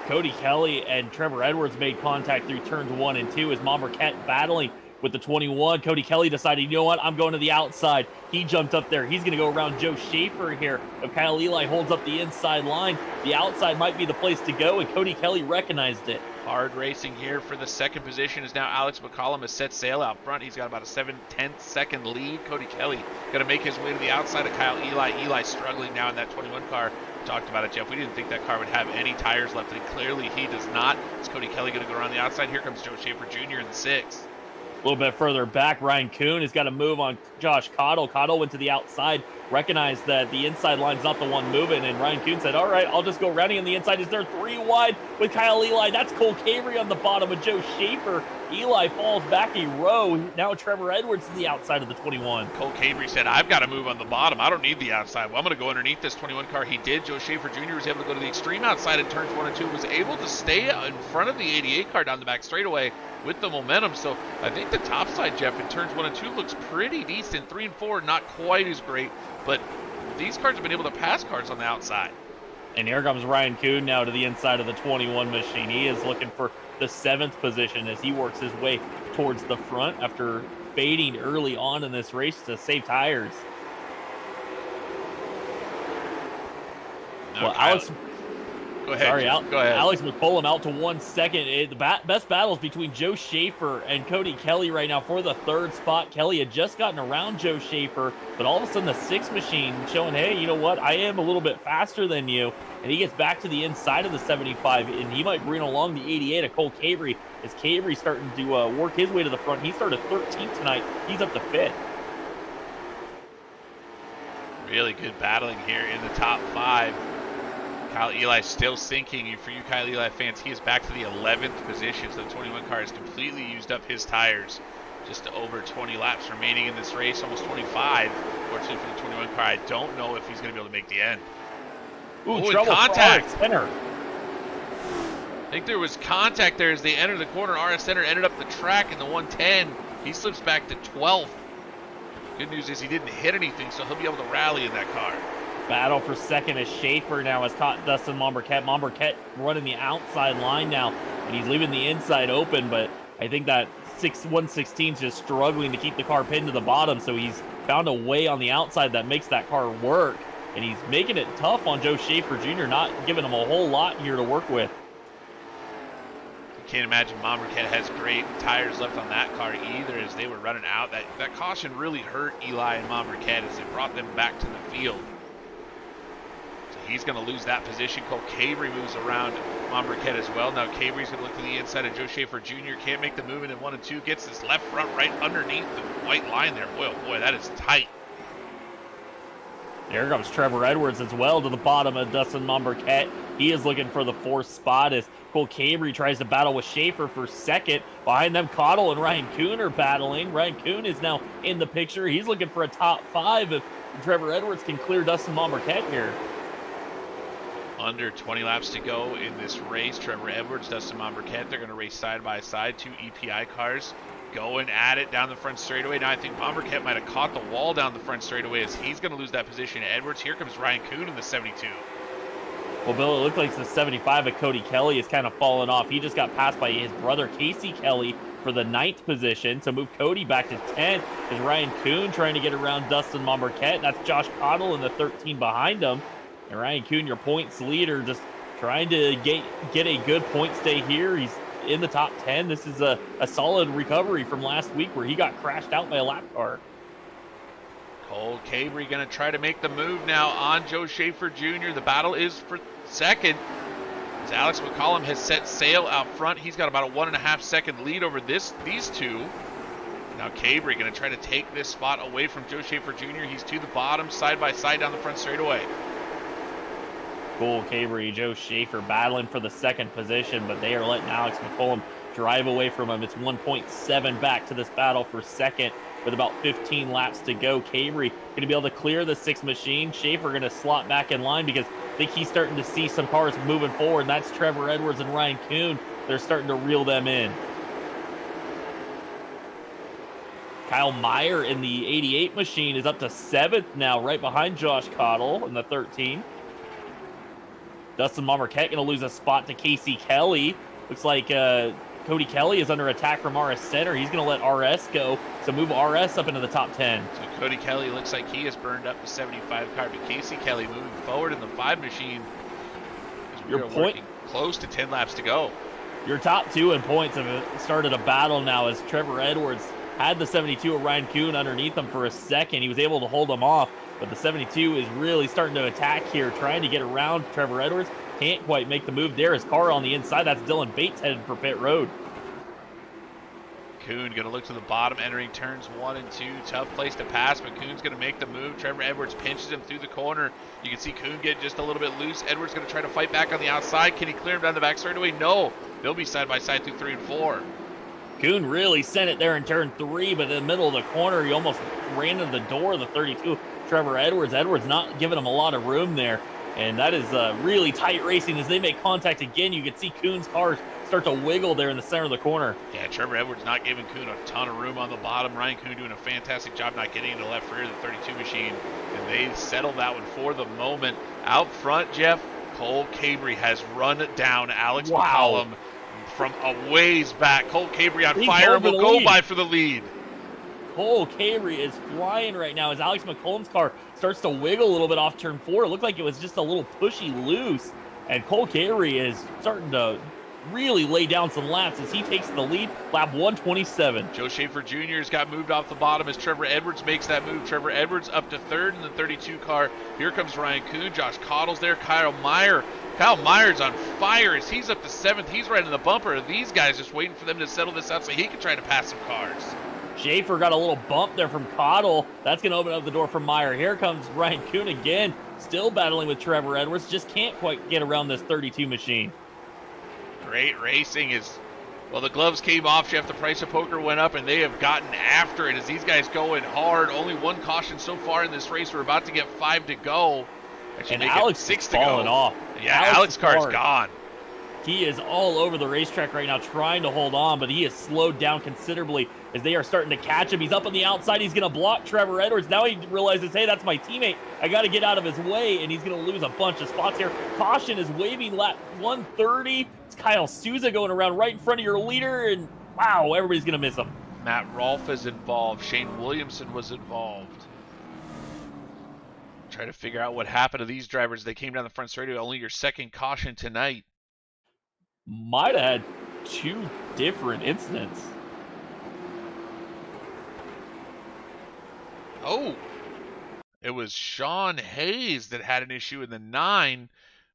Cody Kelly and Trevor Edwards made contact through turns 1 and 2 as Monberquet battling with the 21. Cody Kelly decided, you know what, I'm going to the outside. He jumped up there. He's going to go around Joe Schaefer here. If Kyle Eli holds up the inside line, the outside might be the place to go, and Cody Kelly recognized it. Hard racing here for the second position as now Alex McCollum has set sail out front. He's got about a 7/10 second lead. Cody Kelly going to make his way to the outside of Kyle Eli. Eli struggling now in that 21 car. Talked about it, Jeff. We didn't think that car would have any tires left, and clearly he does not. Is Cody Kelly going to go around the outside? Here comes Joe Schaefer Jr. in the 6. A little bit further back, Ryan Kuhn has got to move on Josh Cottle. Cottle went to the outside, recognized that the inside line's not the one moving, and Ryan Kuhn said, all right, I'll just go rounding on the inside. Is there 3 wide with Kyle Eli? That's Cole Cavery on the bottom with Joe Schaefer. Eli falls back a row. Now Trevor Edwards to the outside of the 21. Cole Cavery said, I've got to move on the bottom. I don't need the outside. Well, I'm going to go underneath this 21 car. He did. Joe Schaefer Jr. was able to go to the extreme outside in turns 1 and 2, was able to stay in front of the 88 car down the back straightaway with the momentum. So I think the top side, Jeff, in turns 1 and 2 looks pretty decent. 3 and 4, not quite as great, but these cars have been able to pass cars on the outside. And here comes Ryan Kuhn now to the inside of the 21 machine. He is looking for the 7th position as he works his way towards the front after fading early on in this race to save tires. Now Well, Alex, Go ahead. Sorry, Go ahead. Alex McCollum out to 1 second. The best battles between Joe Schaefer and Cody Kelly right now for the 3rd spot. Kelly had just gotten around Joe Schaefer, but all of a sudden the 6 machine showing, hey, you know what? I am a little bit faster than you. And he gets back to the inside of the 75, and he might bring along the 88 of Cole Cabrey. As Cabrey starting to work his way to the front. He started 13th tonight. He's up to 5th. Really good battling here in the top 5. Kyle Eli still sinking. For you Kyle Eli fans, he is back to the 11th position. So the 21 car has completely used up his tires. Just over 20 laps remaining in this race, almost 25. Fortunately for the 21 car, I don't know if he's going to be able to make the end. Ooh, trouble contact. Center. I think there was contact there as they entered the corner. RS Center ended up the track in the 110. He slips back to 12th. Good news is he didn't hit anything, so he'll be able to rally in that car. Battle for second as Schaefer now has caught Dustin Momberquette. Momberquette running the outside line now, and he's leaving the inside open, but I think that 116 is just struggling to keep the car pinned to the bottom, so he's found a way on the outside that makes that car work, and he's making it tough on Joe Schaefer Jr., not giving him a whole lot here to work with. Can't imagine Momberquette has great tires left on that car either as they were running out. That caution really hurt Eli and Momberquette as it brought them back to the field. So he's going to lose that position. Cole Cabrey moves around Momberquette as well. Now Cabrey's going to look to the inside of Joe Schaefer Jr. Can't make the movement in 1 and 2. Gets this left front right underneath the white line there. Boy, oh boy, that is tight. There comes Trevor Edwards as well to the bottom of Dustin Momberquette. He is looking for the 4th spot as Cole Cabrey tries to battle with Schaefer for second. Behind them, Cottle and Ryan Kuhn are battling. Ryan Kuhn is now in the picture. He's looking for a top 5 if Trevor Edwards can clear Dustin Momberquette here. Under 20 laps to go in this race. Trevor Edwards, Dustin Momberquette, they're going to race side by side. 2 EPI cars going at it down the front straightaway. Now I think Momberquette might have caught the wall down the front straightaway as he's going to lose that position. Edwards, here comes Ryan Kuhn in the 72. Well, Bill, it looked like the 75 of Cody Kelly is kind of fallen off. He just got passed by his brother, Casey Kelly, for the 9th position. So move Cody back to 10th. Is Ryan Kuhn trying to get around Dustin Momberquette. That's Josh Cottle in the 13 behind him. And Ryan Kuhn, your points leader, just trying to get a good point stay here. He's in the top 10. This is a solid recovery from last week where he got crashed out by a lap car. Cole Cabrey going to try to make the move now on Joe Schaefer Jr. The battle is for second. As Alex McCollum has set sail out front. He's got about a 1.5 second lead over these two. Now Cabrey going to try to take this spot away from Joe Schaefer Jr. He's to the bottom, side by side down the front straightaway. Cole Cabrey, Joe Schaefer battling for the 2nd position, but they are letting Alex McCollum drive away from him. It's 1.7 back to this battle for second with about 15 laps to go. Cabrey going to be able to clear the 6 machine. Schaefer going to slot back in line because I think he's starting to see some cars moving forward. And that's Trevor Edwards and Ryan Kuhn. They're starting to reel them in. Kyle Meyer in the 88 machine is up to 7th now, right behind Josh Cottle in the 13. Dustin Momberquette going to lose a spot to Casey Kelly. Looks like Cody Kelly is under attack from RS Center. He's going to let RS go, so move RS up into the top 10. So Cody Kelly looks like he has burned up the 75 car, but Casey Kelly moving forward in the 5 machine. Your point, close to 10 laps to go. Your top 2 in points have started a battle now as Trevor Edwards had the 72 of Ryan Kuhn underneath him for a second. He was able to hold him off, but the 72 is really starting to attack here, trying to get around Trevor Edwards. Can't quite make the move there. His car on the inside. That's Dylan Bates headed for pit road. Kuhn going to look to the bottom, entering turns 1 and 2. Tough place to pass, but Kuhn's going to make the move. Trevor Edwards pinches him through the corner. You can see Kuhn get just a little bit loose. Edwards going to try to fight back on the outside. Can he clear him down the back straightaway? No. They'll be side by side through 3 and 4. Kuhn really sent it there in turn 3, but in the middle of the corner, he almost ran into the door of the 32. Trevor Edwards. Edwards not giving him a lot of room there. And that is really tight racing as they make contact again. You can see Kuhn's car start to wiggle there in the center of the corner. Yeah, Trevor Edwards not giving Kuhn a ton of room on the bottom. Ryan Kuhn doing a fantastic job not getting into the left rear of the 32 machine. And they settle that one for the moment. Out front, Jeff, Cole Cabrey has run down Alex McCollum from a ways back. Cole Cabrey on fire and will go by for the lead. Cole Cabrey is flying right now as Alex McCollum's car starts to wiggle a little bit off turn 4. It looked like it was just a little pushy loose And Cole Carey is starting to really lay down some laps as he takes the lead, lap 127. Joe Schaefer Jr. has got moved off the bottom as Trevor Edwards makes that move. Trevor Edwards up to third in the 32 car. Here comes Ryan Kuhn. Josh Cottle's there. Kyle Meyer's on fire as he's up to seventh. He's right in the bumper. These guys just waiting for them to settle this out so he can try to pass some cars. Schaefer got a little bump there from Cottle. That's going to open up the door for Meyer. Here comes Ryan Kuhn again, still battling with Trevor Edwards. Just can't quite get around this 32 machine. Great racing is, well, the gloves came off, Jeff. The price of poker went up, and they have gotten after it as these guys going hard. Only one caution so far in this race. We're about to get 5 to go. And Alex 6 is to go. falling off. Yeah, Alex car's gone. He is all over the racetrack right now trying to hold on, but he has slowed down considerably as they are starting to catch him. He's up on the outside. He's going to block Trevor Edwards. Now he realizes, hey, that's my teammate. I got to get out of his way, and he's going to lose a bunch of spots here. Caution is waving lap 130. It's Kyle Souza going around right in front of your leader, and wow, everybody's going to miss him. Matt Rolfe is involved. Shane Williamson was involved. Try to figure out what happened to these drivers. They came down the front straight. Only your second caution tonight. Might have had 2 different incidents. Oh, it was Sean Hayes that had an issue in the 9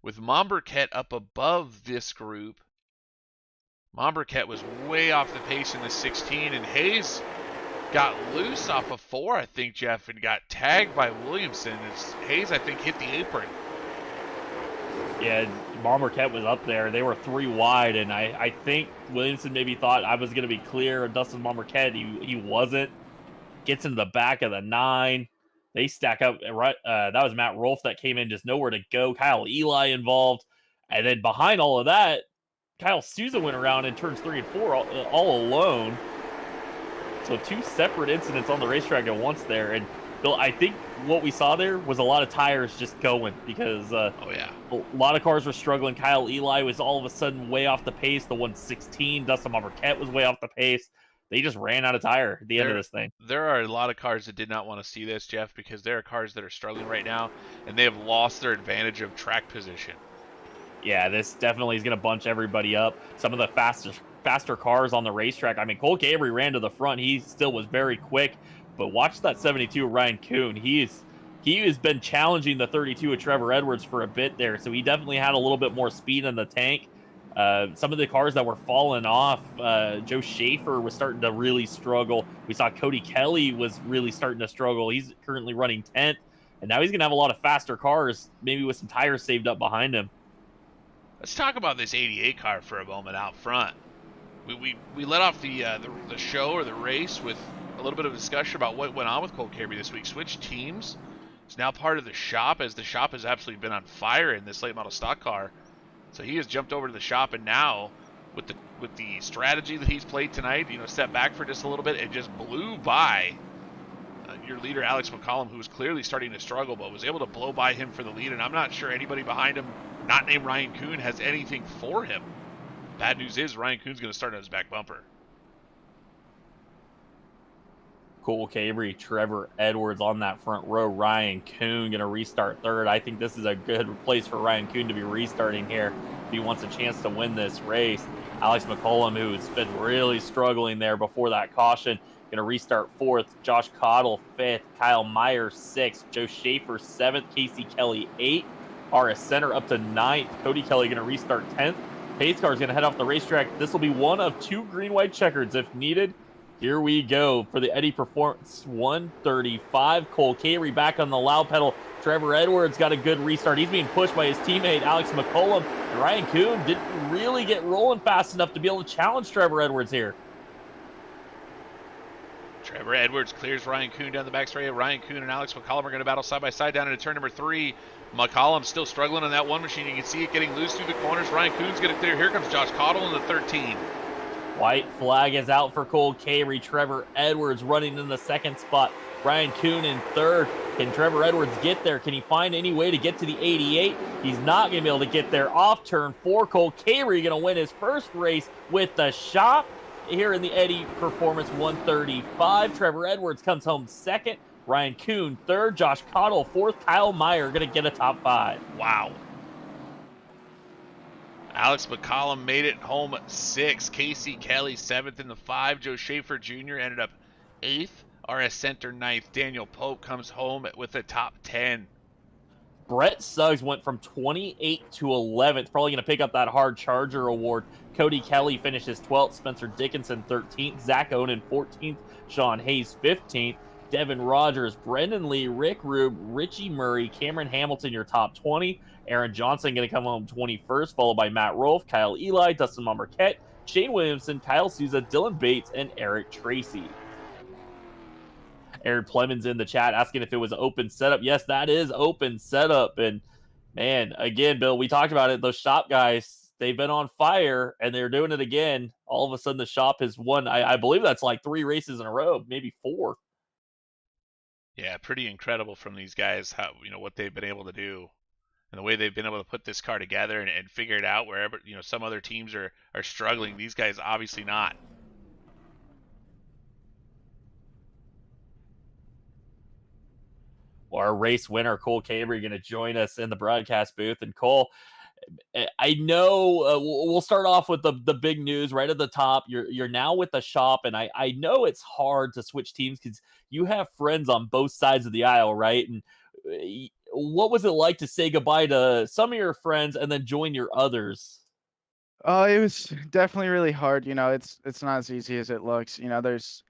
with Momberket up above this group. Momberket was way off the pace in the 16, and Hayes got loose off of 4, I think, Jeff, and got tagged by Williamson. As Hayes, I think, hit the apron. Yeah, Marquette was up there. They were 3 wide, and I think Williamson maybe thought I was going to be clear. Dustin Marquette, he wasn't. Gets into the back of the 9. They stack up. Right, that was Matt Rolfe that came in, just nowhere to go. Kyle Eli involved. And then behind all of that, Kyle Souza went around in turns 3 and 4 all alone. So 2 separate incidents on the racetrack at once there. And Bill, I think what we saw there was a lot of tires just going because a lot of cars were struggling. Kyle Eli was all of a sudden way off the pace. The 116, Dustin Marquette was way off the pace. They just ran out of tire at the end of this thing. There are a lot of cars that did not want to see this, Jeff, because there are cars that are struggling right now, and they have lost their advantage of track position. Yeah, this definitely is going to bunch everybody up. Some of the faster cars on the racetrack. I mean, Cole Cabry ran to the front. He still was very quick. But watch that 72 Ryan Kuhn. He has been challenging the 32 of Trevor Edwards for a bit there. So he definitely had a little bit more speed in the tank. Some of the cars that were falling off, Joe Schaefer was starting to really struggle. We saw Cody Kelly was really starting to struggle. He's currently running 10th. And now he's going to have a lot of faster cars, maybe with some tires saved up behind him. Let's talk about this 88 car for a moment out front. We let off the show or the race with a little bit of discussion about what went on with Cole Carey this week. Switched teams. It's now part of the shop, as the shop has absolutely been on fire in this late model stock car. So he has jumped over to the shop, and now with the strategy that he's played tonight, step back for just a little bit and just blew by your leader Alex McCollum, who was clearly starting to struggle, but was able to blow by him for the lead. And I'm not sure anybody behind him, not named Ryan Kuhn, has anything for him. Bad news is Ryan Kuhn's going to start on his back bumper. Cole Cabry, Trevor Edwards on that front row. Ryan Kuhn going to restart third. I think this is a good place for Ryan Kuhn to be restarting here if he wants a chance to win this race. Alex McCollum, who's been really struggling there before that caution, going to restart fourth. Josh Cottle, fifth. Kyle Meyer, sixth. Joe Schaefer, seventh. Casey Kelly, eighth. RS Center up to ninth. Cody Kelly going to restart 10th. Pace car is going to head off the racetrack. This will be one of 2 green-white checkers if needed. Here we go for the Eddy Performance 135. Cole Cabry back on the loud pedal. Trevor Edwards got a good restart. He's being pushed by his teammate, Alex McCollum. And Ryan Kuhn didn't really get rolling fast enough to be able to challenge Trevor Edwards here. Trevor Edwards clears Ryan Kuhn down the back straight. Ryan Kuhn and Alex McCollum are going to battle side by side down into turn number 3. McCollum still struggling on that one machine. You can see it getting loose through the corners. Ryan Kuhn's going to clear. Here comes Josh Cottle in the 13. White flag is out for Cole Cabry. Trevor Edwards running in the second spot. Ryan Kuhn in third. Can Trevor Edwards get there? Can he find any way to get to the 88? He's not going to be able to get there. Off turn 4. Cole Cabry going to win his first race with the shop here in the Eddy Performance 135. Trevor Edwards comes home second. Ryan Kuhn third. Josh Cottle fourth. Kyle Meyer going to get a top 5. Wow. Alex McCollum made it home 6th. Casey Kelly 7th in the 5. Joe Schaefer Jr. ended up 8th. RS Center 9th. Daniel Pope comes home with a top 10. Brett Suggs went from 28th to 11th, probably going to pick up that hard Charger award. Cody Kelly finishes 12th, Spencer Dickinson 13th, Zach Onen 14th, Sean Hayes 15th, Devin Rogers, Brendan Lee, Rick Rube, Richie Murray, Cameron Hamilton, your top 20. Aaron Johnson going to come home 21st, followed by Matt Rolfe, Kyle Eli, Dustin Marquette, Shane Williamson, Kyle Souza, Dylan Bates, and Eric Tracy. Aaron Plemons in the chat asking if it was open setup. Yes, that is open setup. And man, again, Bill, we talked about it. Those shop guys, they've been on fire and they're doing it again. All of a sudden, the shop has won. I believe that's like 3 races in a row, maybe 4. Yeah, pretty incredible from these guys, how what they've been able to do and the way they've been able to put this car together and figure it out wherever some other teams are struggling. These guys obviously not. Our race winner, Cole Caber, going to join us in the broadcast booth. And Cole, I know we'll start off with the big news right at the top. You're now with the shop, and I know it's hard to switch teams because you have friends on both sides of the aisle, right? And what was it like to say goodbye to some of your friends and then join your others? It was definitely really hard. It's not as easy as it looks.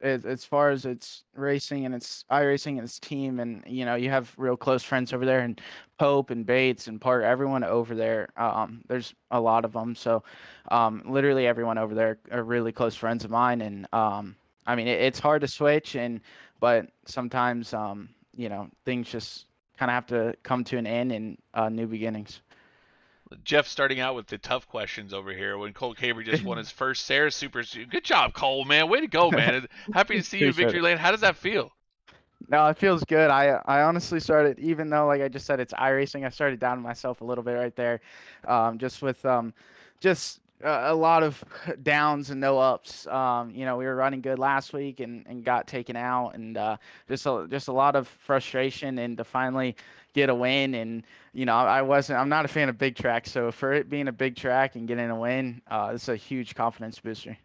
As far as it's racing and it's iRacing and it's team, and you have real close friends over there, and Pope and Bates and Part, everyone over there. There's a lot of them, so literally everyone over there are really close friends of mine, and I mean it's hard to switch, but sometimes things just kind of have to come to an end and new beginnings. Jeff starting out with the tough questions over here when Cole Caber just won his first SARA Super. Good job, Cole, man. Way to go, man. Happy to see you in Appreciate Victory Lane. How does that feel? No, it feels good. I honestly started, even though like I just said it's iRacing, I started down myself a little bit right there, just with just a lot of downs and no ups. We were running good last week and got taken out, and just a lot of frustration, and to finally get a win. And I'm not a fan of big tracks, so for it being a big track and getting a win, it's a huge confidence booster.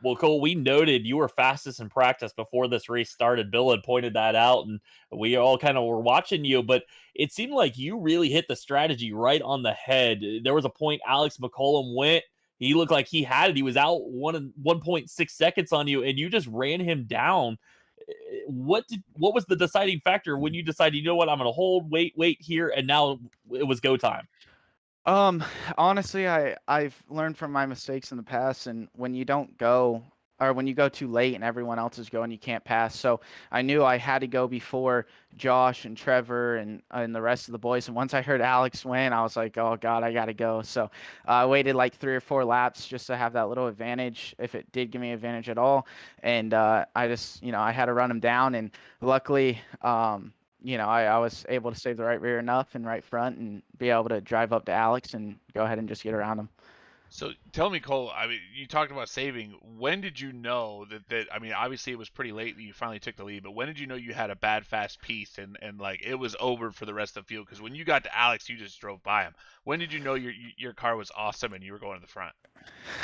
Well, Cole, we noted you were fastest in practice before this race started. Bill had pointed that out, and we all kind of were watching you, but it seemed like you really hit the strategy right on the head. There was a point Alex McCollum went. He looked like he had it. He was out 1.6 seconds on you, and you just ran him down. What was the deciding factor when you decided, you know what, I'm going to hold, wait here, and now it was go time? Honestly, I've learned from my mistakes in the past, and when you don't go, or when you go too late and everyone else is going, you can't pass. So I knew I had to go before Josh and Trevor and the rest of the boys. And once I heard Alex win, I was like, oh God, I gotta go. So I waited like 3 or 4 laps just to have that little advantage, if it did give me advantage at all. And I just, I had to run him down, and luckily, I was able to save the right rear enough and right front and be able to drive up to Alex and go ahead and just get around him. So tell me, Cole, I mean, you talked about saving. When did you know that I mean, obviously it was pretty late that you finally took the lead, but when did you know you had a bad fast piece and like it was over for the rest of the field? Because when you got to Alex, you just drove by him. When did you know your car was awesome and you were going to the front?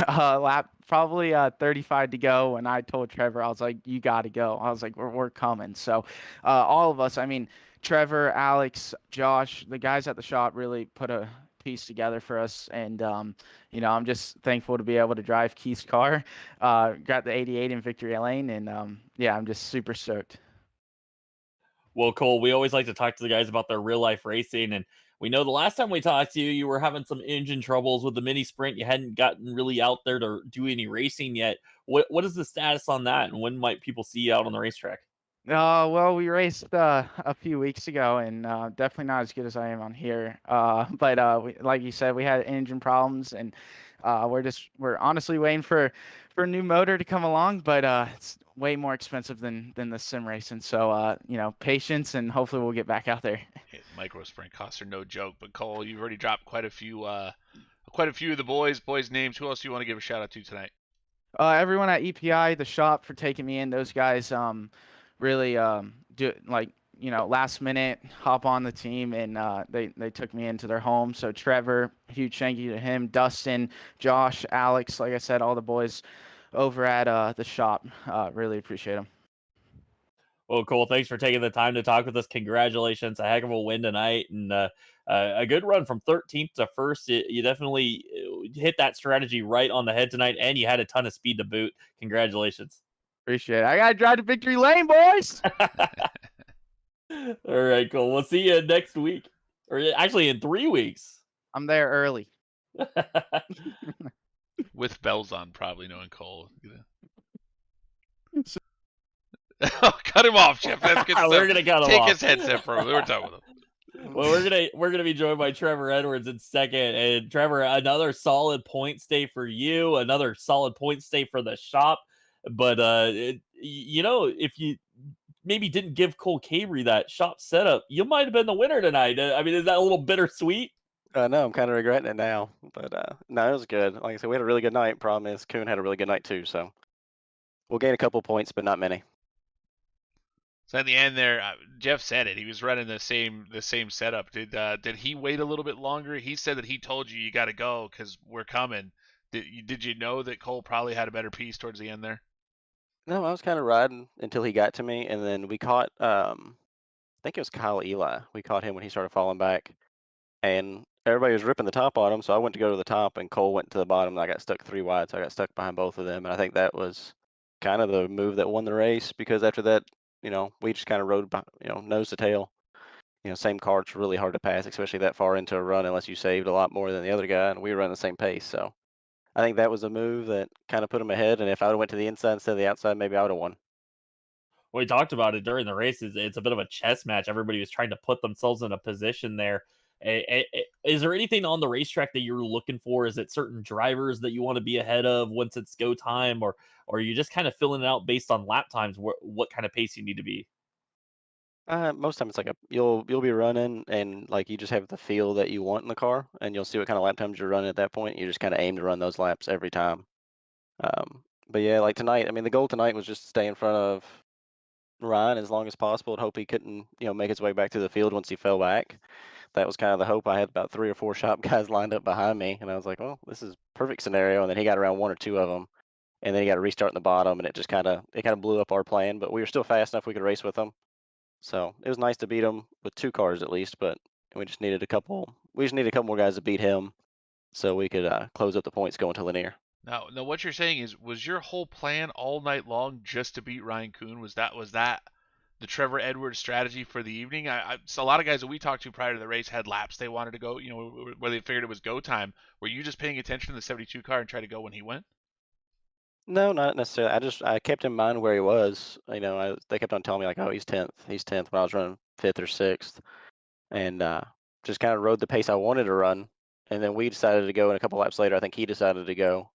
Lap probably 35 to go, and I told Trevor, I was like, you got to go. I was like, we're coming. So all of us, I mean, Trevor, Alex, Josh, the guys at the shop really put a piece together for us, and I'm just thankful to be able to drive Keith's car. Got the 88 in victory lane, and yeah, I'm just super stoked. Well, Cole, we always like to talk to the guys about their real life racing, and we know the last time we talked to you, you were having some engine troubles with the mini sprint. You hadn't gotten really out there to do any racing yet. What is the status on that, and when might people see you out on the racetrack? Well, we raced a few weeks ago, and definitely not as good as I am on here. But like you said, we had engine problems, and we're honestly waiting for a new motor to come along, but it's way more expensive than the sim racing. So patience, and hopefully we'll get back out there. Hey, micro sprint costs are no joke, but Cole, you've already dropped quite a few of the boys' names. Who else do you want to give a shout out to tonight? Everyone at EPI, the shop, for taking me in. Those guys really last minute hop on the team, and they took me into their home. So Trevor, huge thank you to him. Dustin, Josh, Alex, like I said, all the boys over at the shop. Really appreciate them. Well, cool. Thanks for taking the time to talk with us. Congratulations. A heck of a win tonight, and a good run from 13th to first. You definitely hit that strategy right on the head tonight, and you had a ton of speed to boot. Congratulations. Appreciate it. I got to drive to victory lane, boys. All right, cool. We'll see you next week, or actually in 3 weeks. I'm there early. With bells on, probably knowing Cole. Oh, cut him off, Jeff. That's good stuff. We're gonna cut him Take off. his headset from him. We're done with him. Well, we're gonna be joined by Trevor Edwards in second, and Trevor, another solid point stay for you, another solid point stay for the shop. But if you maybe didn't give Cole Cabry that shop setup, you might have been the winner tonight. I mean, is that a little bittersweet? No, I'm kind of regretting it now, but no, it was good. Like I said, we had a really good night. Problem is, Kuhn had a really good night too, so we'll gain a couple points, but not many. So at the end there, Jeff said it. He was running the same setup. Did he wait a little bit longer? He said that he told you got to go because we're coming. Did you know that Cole probably had a better piece towards the end there? No, I was kind of riding until he got to me, and then we caught. I think it was Kyle Eli. We caught him when he started falling back, and everybody was ripping the top on him. So I went to go to the top, and Cole went to the bottom, and I got stuck 3 wide. So I got stuck behind both of them, and I think that was kind of the move that won the race because after that, we just kind of rode, nose to tail. Same cart's really hard to pass, especially that far into a run, unless you saved a lot more than the other guy, and we were running the same pace. So I think that was a move that kind of put him ahead. And if I would have went to the inside instead of the outside, maybe I would have won. We talked about it during the races. It's a bit of a chess match. Everybody was trying to put themselves in a position there. Is there anything on the racetrack that you're looking for? Is it certain drivers that you want to be ahead of once it's go time, or are you just kind of filling it out based on lap times? What kind of pace you need to be? Most time it's like you'll be running and like you just have the feel that you want in the car, and you'll see what kind of lap times you're running at that point. You just kind of aim to run those laps every time. But yeah, like tonight, I mean, the goal tonight was just to stay in front of Ryan as long as possible and hope he couldn't, make his way back to the field once he fell back. That was kind of the hope. I had about 3 or 4 shop guys lined up behind me, and I was like, well, this is perfect scenario. And then he got around 1 or 2 of them, and then he got a restart in the bottom, and it kind of blew up our plan. But we were still fast enough we could race with them. So it was nice to beat him with 2 cars at least. But we just needed a couple. We just needed a couple more guys to beat him, so we could close up the points going to Lanier. Now, what you're saying is, was your whole plan all night long just to beat Ryan Kuhn? Was that the Trevor Edwards strategy for the evening? So a lot of guys that we talked to prior to the race had laps they wanted to go, where they figured it was go time. Were you just paying attention to the 72 car and try to go when he went? No, not necessarily. I kept in mind where he was. They kept on telling me like, oh, he's 10th. He's 10th when I was running 5th or 6th, and just kind of rode the pace I wanted to run. And then we decided to go, and a couple laps later, I think he decided to go,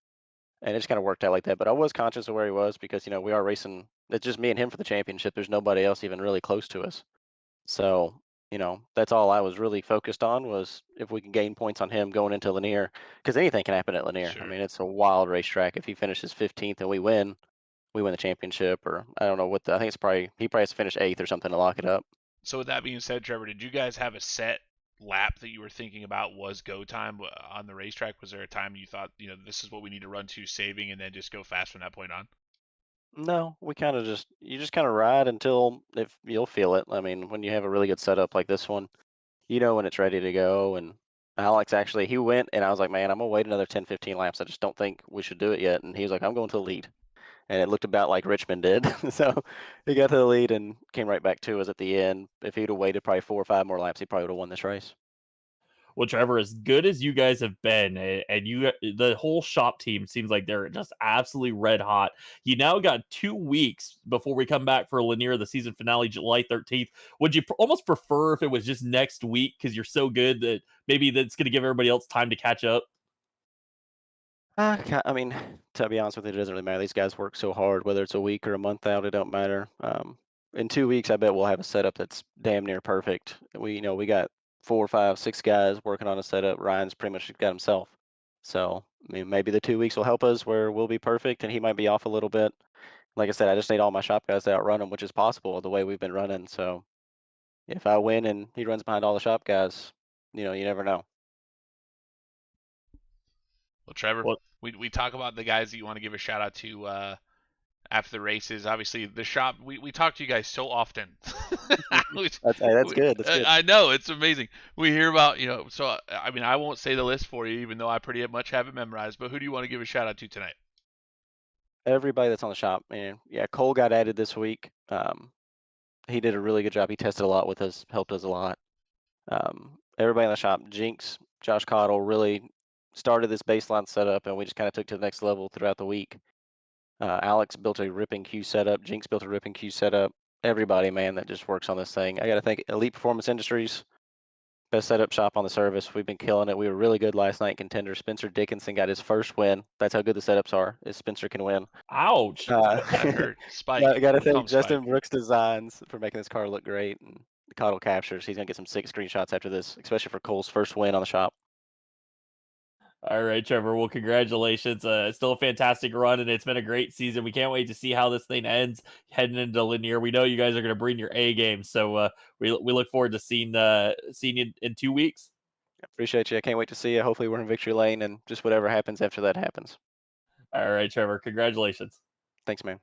and it just kind of worked out like that. But I was conscious of where he was because we are racing. It's just me and him for the championship. There's nobody else even really close to us. So that's all I was really focused on was if we can gain points on him going into Lanier, because anything can happen at Lanier. Sure. I mean, it's a wild racetrack. If he finishes 15th and we win the championship, or I don't know I think he probably has to finish 8th or something to lock it up. So with that being said, Trevor, did you guys have a set lap that you were thinking about was go time on the racetrack? Was there a time you thought, this is what we need to run to saving and then just go fast from that point on? No, we kind of you just kind of ride until if you'll feel it. I mean, when you have a really good setup like this one, when it's ready to go. And Alex actually, he went, and I was like, man, I'm gonna wait another 10, 15 laps. I just don't think we should do it yet. And he was like, I'm going to the lead. And it looked about like Richmond did. So he got to the lead and came right back to us at the end. If he'd have waited probably 4 or 5 more laps, he probably would have won this race. Well, Trevor, as good as you guys have been, and the whole shop team seems like they're just absolutely red hot. You now got 2 weeks before we come back for Lanier, the season finale, July 13th. Would you almost prefer if it was just next week because you're so good that maybe that's going to give everybody else time to catch up? I mean, to be honest with you, it doesn't really matter. These guys work so hard, whether it's a week or a month out, it don't matter. In 2 weeks, I bet we'll have a setup that's damn near perfect. We got 4, 5, 6 guys working on a setup. Ryan's pretty much got himself. So, I mean, maybe the 2 weeks will help us where we'll be perfect and he might be off a little bit. Like I said, I just need all my shop guys to outrun him, which is possible the way we've been running. So, if I win and he runs behind all the shop guys, you never know. Well, Trevor, Well, we talk about the guys that you want to give a shout out to after the races. Obviously, the shop. We talk to you guys so often. That's good. That's good. I know it's amazing. We hear about So I mean, I won't say the list for you, even though I pretty much have it memorized. But who do you want to give a shout out to tonight? Everybody that's on the shop, and yeah, Cole got added this week. He did a really good job. He tested a lot with us, helped us a lot. Everybody in the shop, Jinx, Josh Cottle really started this baseline setup, and we just kind of took to the next level throughout the week. Alex built a ripping queue setup. Jinx built a ripping queue setup. Everybody, man, that just works on this thing. I got to thank Elite Performance Industries, best setup shop on the service. We've been killing it. We were really good last night. Contender Spencer Dickinson got his first win. That's how good the setups are. Is Spencer can win. ouch. Uh, I heard Spike. got to We'll call him thank Justin Spike. Brooks Designs for making this car look great. And the Cottle captures. He's gonna get some sick screenshots after this, especially for Cole's first win on the shop. All right, Trevor. Well, congratulations. It's still a fantastic run, and it's been a great season. We can't wait to see how this thing ends heading into Lanier. We know you guys are going to bring your A game, so we look forward to seeing you in 2 weeks. Appreciate you. I can't wait to see you. Hopefully we're in victory lane, and just whatever happens after that happens. All right, Trevor. Congratulations. Thanks, man.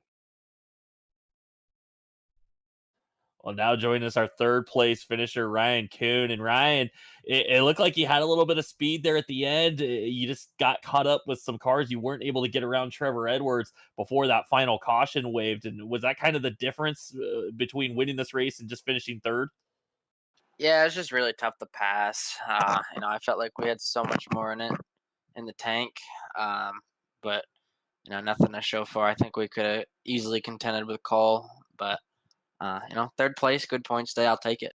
Well, now joining us, our third place finisher, Ryan Kuhn. And Ryan, it looked like you had a little bit of speed there at the end. You just got caught up with some cars. You weren't able to get around Trevor Edwards before that final caution waved. And was that kind of the difference between winning this race and just finishing third? Yeah, it's just really tough to pass. I felt like we had so much more in the tank, but nothing to show for. I think we could have easily contended with Cole, but third place, good points day. I'll take it.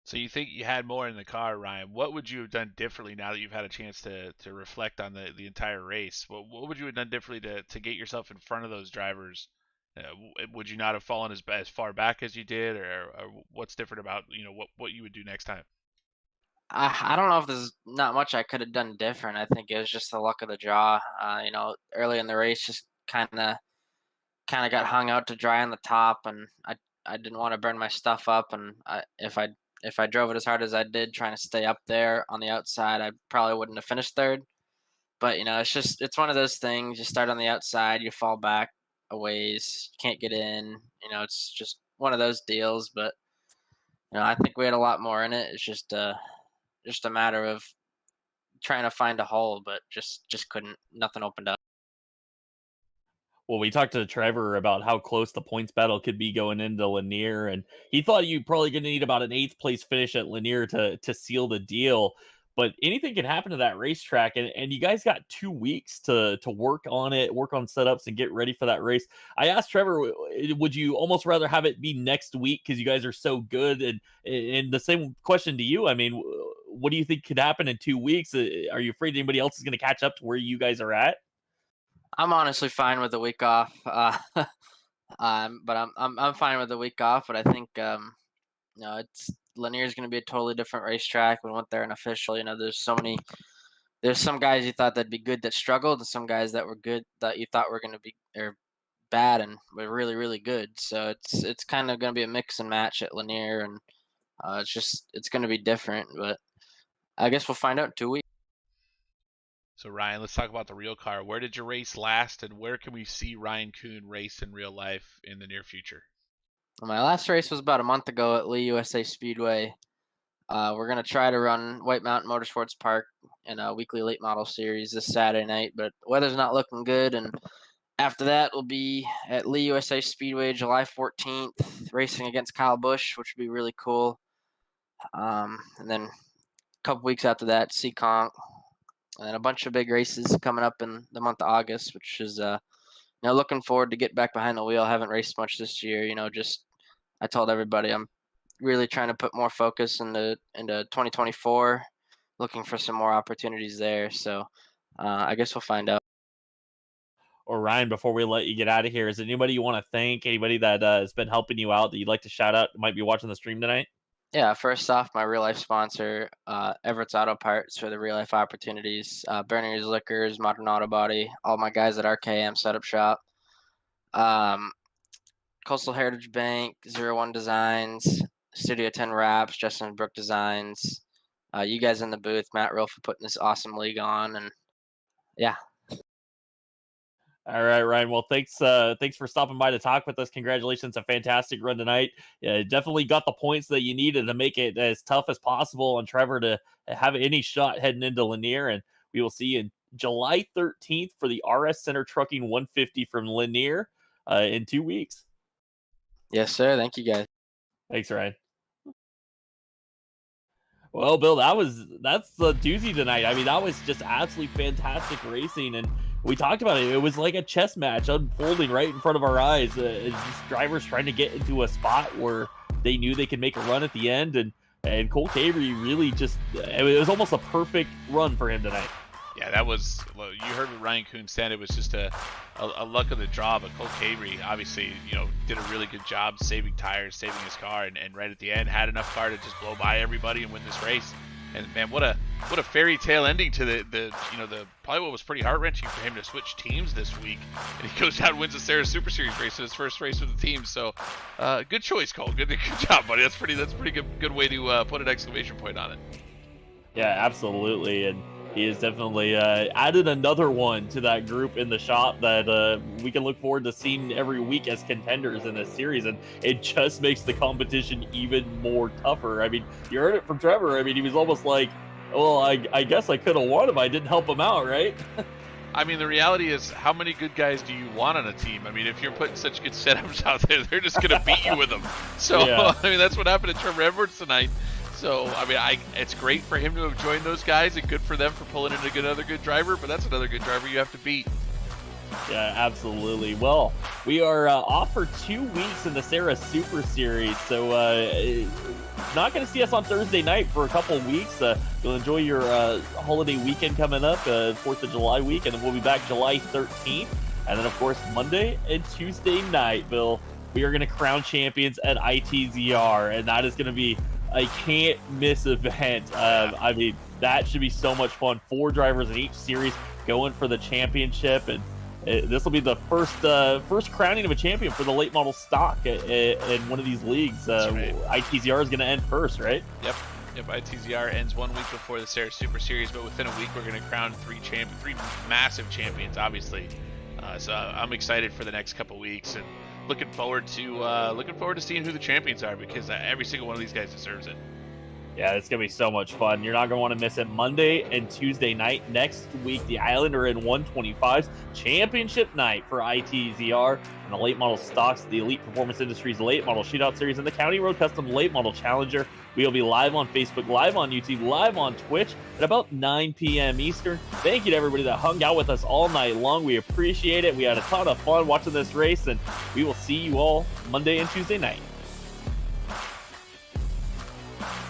So you think you had more in the car, Ryan? What would you have done differently now that you've had a chance to reflect on the entire race? What would you have done differently to get yourself in front of those drivers? Would you not have fallen as far back as you did, or what's different about what you would do next time? I don't know if there's not much I could have done different. I think it was just the luck of the draw. Early in the race, just kind of got hung out to dry on the top, and I didn't want to burn my stuff up. And if I drove it as hard as I did, trying to stay up there on the outside, I probably wouldn't have finished third. But it's one of those things. You start on the outside, you fall back a ways, can't get in. It's just one of those deals. But I think we had a lot more in it. It's just a matter of trying to find a hole, but just couldn't. Nothing opened up. Well, we talked to Trevor about how close the points battle could be going into Lanier, and he thought you probably going to need about an eighth place finish at Lanier to seal the deal. But anything can happen to that racetrack, and you guys got 2 weeks to work on it, work on setups, and get ready for that race. I asked Trevor, would you almost rather have it be next week because you guys are so good? And the same question to you. I mean, what do you think could happen in 2 weeks? Are you afraid anybody else is going to catch up to where you guys are at? I'm honestly fine with the week off. But I'm fine with the week off. But I think it's Lanier is going to be a totally different racetrack. We went there an official. There's some guys you thought that'd be good that struggled, and some guys that were good that you thought were going to be or bad and were really really good. So it's kind of going to be a mix and match at Lanier, and it's going to be different. But I guess we'll find out in 2 weeks. So Ryan, let's talk about the real car. Where did you race last, and where can we see Ryan Kuhn race in real life in the near future? My last race was about a month ago at Lee USA Speedway. We're going to try to run White Mountain Motorsports Park in a weekly late model series this Saturday night, but weather's not looking good. And after that, we'll be at Lee USA Speedway July 14th, racing against Kyle Busch, which would be really cool. And then a couple weeks after that, Seekonk, and then a bunch of big races coming up in the month of August, which is looking forward to get back behind the wheel. I haven't raced much this year. I told everybody I'm really trying to put more focus into 2024, looking for some more opportunities there. So I guess we'll find out. Or Ryan, before we let you get out of here, is there anybody you want to thank? Anybody that has been helping you out that you'd like to shout out? Might be watching the stream tonight. Yeah, first off, my real life sponsor, Everett's Auto Parts for the real life opportunities, Berners Liquors, Modern Auto Body, all my guys at RKM Setup Shop, Coastal Heritage Bank, 01 Designs, Studio 10 Wraps, Justin Brook Designs, you guys in the booth, Matt Real for putting this awesome league on, and yeah. All right, Ryan. Well, thanks for stopping by to talk with us. Congratulations, a fantastic run tonight. Definitely got the points that you needed to make it as tough as possible on Trevor to have any shot heading into Lanier. And we will see you in July 13th for the RS Center Trucking 150 from Lanier in 2 weeks. Yes, sir. Thank you, guys. Thanks, Ryan. Well, Bill, that's the doozy tonight. I mean, that was just absolutely fantastic racing, and we talked about it. It was like a chess match unfolding right in front of our eyes. Just drivers trying to get into a spot where they knew they could make a run at the end, and Cole Cavery really just, it was almost a perfect run for him tonight. Yeah, that was, well, you heard what Ryan Kuhn said. It was just a luck of the draw, but Cole Cavery obviously, did a really good job saving tires, saving his car, and right at the end had enough car to just blow by everybody and win this race. And man, what a fairy tale ending to the probably what was pretty heart wrenching for him to switch teams this week. And he goes out and wins the SARA Super Series race, his first race with the team. So good choice, Cole. Good job, buddy. That's pretty good way to put an exclamation point on it. Yeah, absolutely. And he has definitely added another one to that group in the shop that we can look forward to seeing every week as contenders in this series. And it just makes the competition even more tougher. I mean, you heard it from Trevor. I mean, he was almost like, well, I guess I could have won if I didn't help him out, right? I mean, the reality is, how many good guys do you want on a team? I mean, if you're putting such good setups out there, they're just going to beat you with them. So, yeah. I mean, that's what happened to Trevor Edwards tonight. So, I mean, it's great for him to have joined those guys and good for them for pulling in another good driver, but that's another good driver you have to beat. Yeah, absolutely. Well, we are off for 2 weeks in the SARA Super Series, so not going to see us on Thursday night for a couple of weeks. You'll enjoy your holiday weekend coming up, 4th of July week, and then we'll be back July 13th. And then, of course, Monday and Tuesday night, Bill, we are going to crown champions at ITZR, and that is going to be a can't-miss event. I mean, that should be so much fun. 4 drivers in each series going for the championship, and this will be the first crowning of a champion for the late model stock in one of these leagues. Right. ITZR is going to end first, right? Yep. ITZR ends 1 week before the SARA Super Series, but within a week we're going to crown 3 massive champions, obviously. So I'm excited for the next couple weeks and looking forward to seeing who the champions are, because every single one of these guys deserves it. Yeah, it's going to be so much fun. You're not going to want to miss it. Monday and Tuesday night. Next week, the Island are in 125s. Championship night for ITZR and the Late Model Stocks, the Elite Performance Industries Late Model Shootout Series, and the County Road Custom Late Model Challenger. We will be live on Facebook, live on YouTube, live on Twitch at about 9 p.m. Eastern. Thank you to everybody that hung out with us all night long. We appreciate it. We had a ton of fun watching this race, and we will see you all Monday and Tuesday night.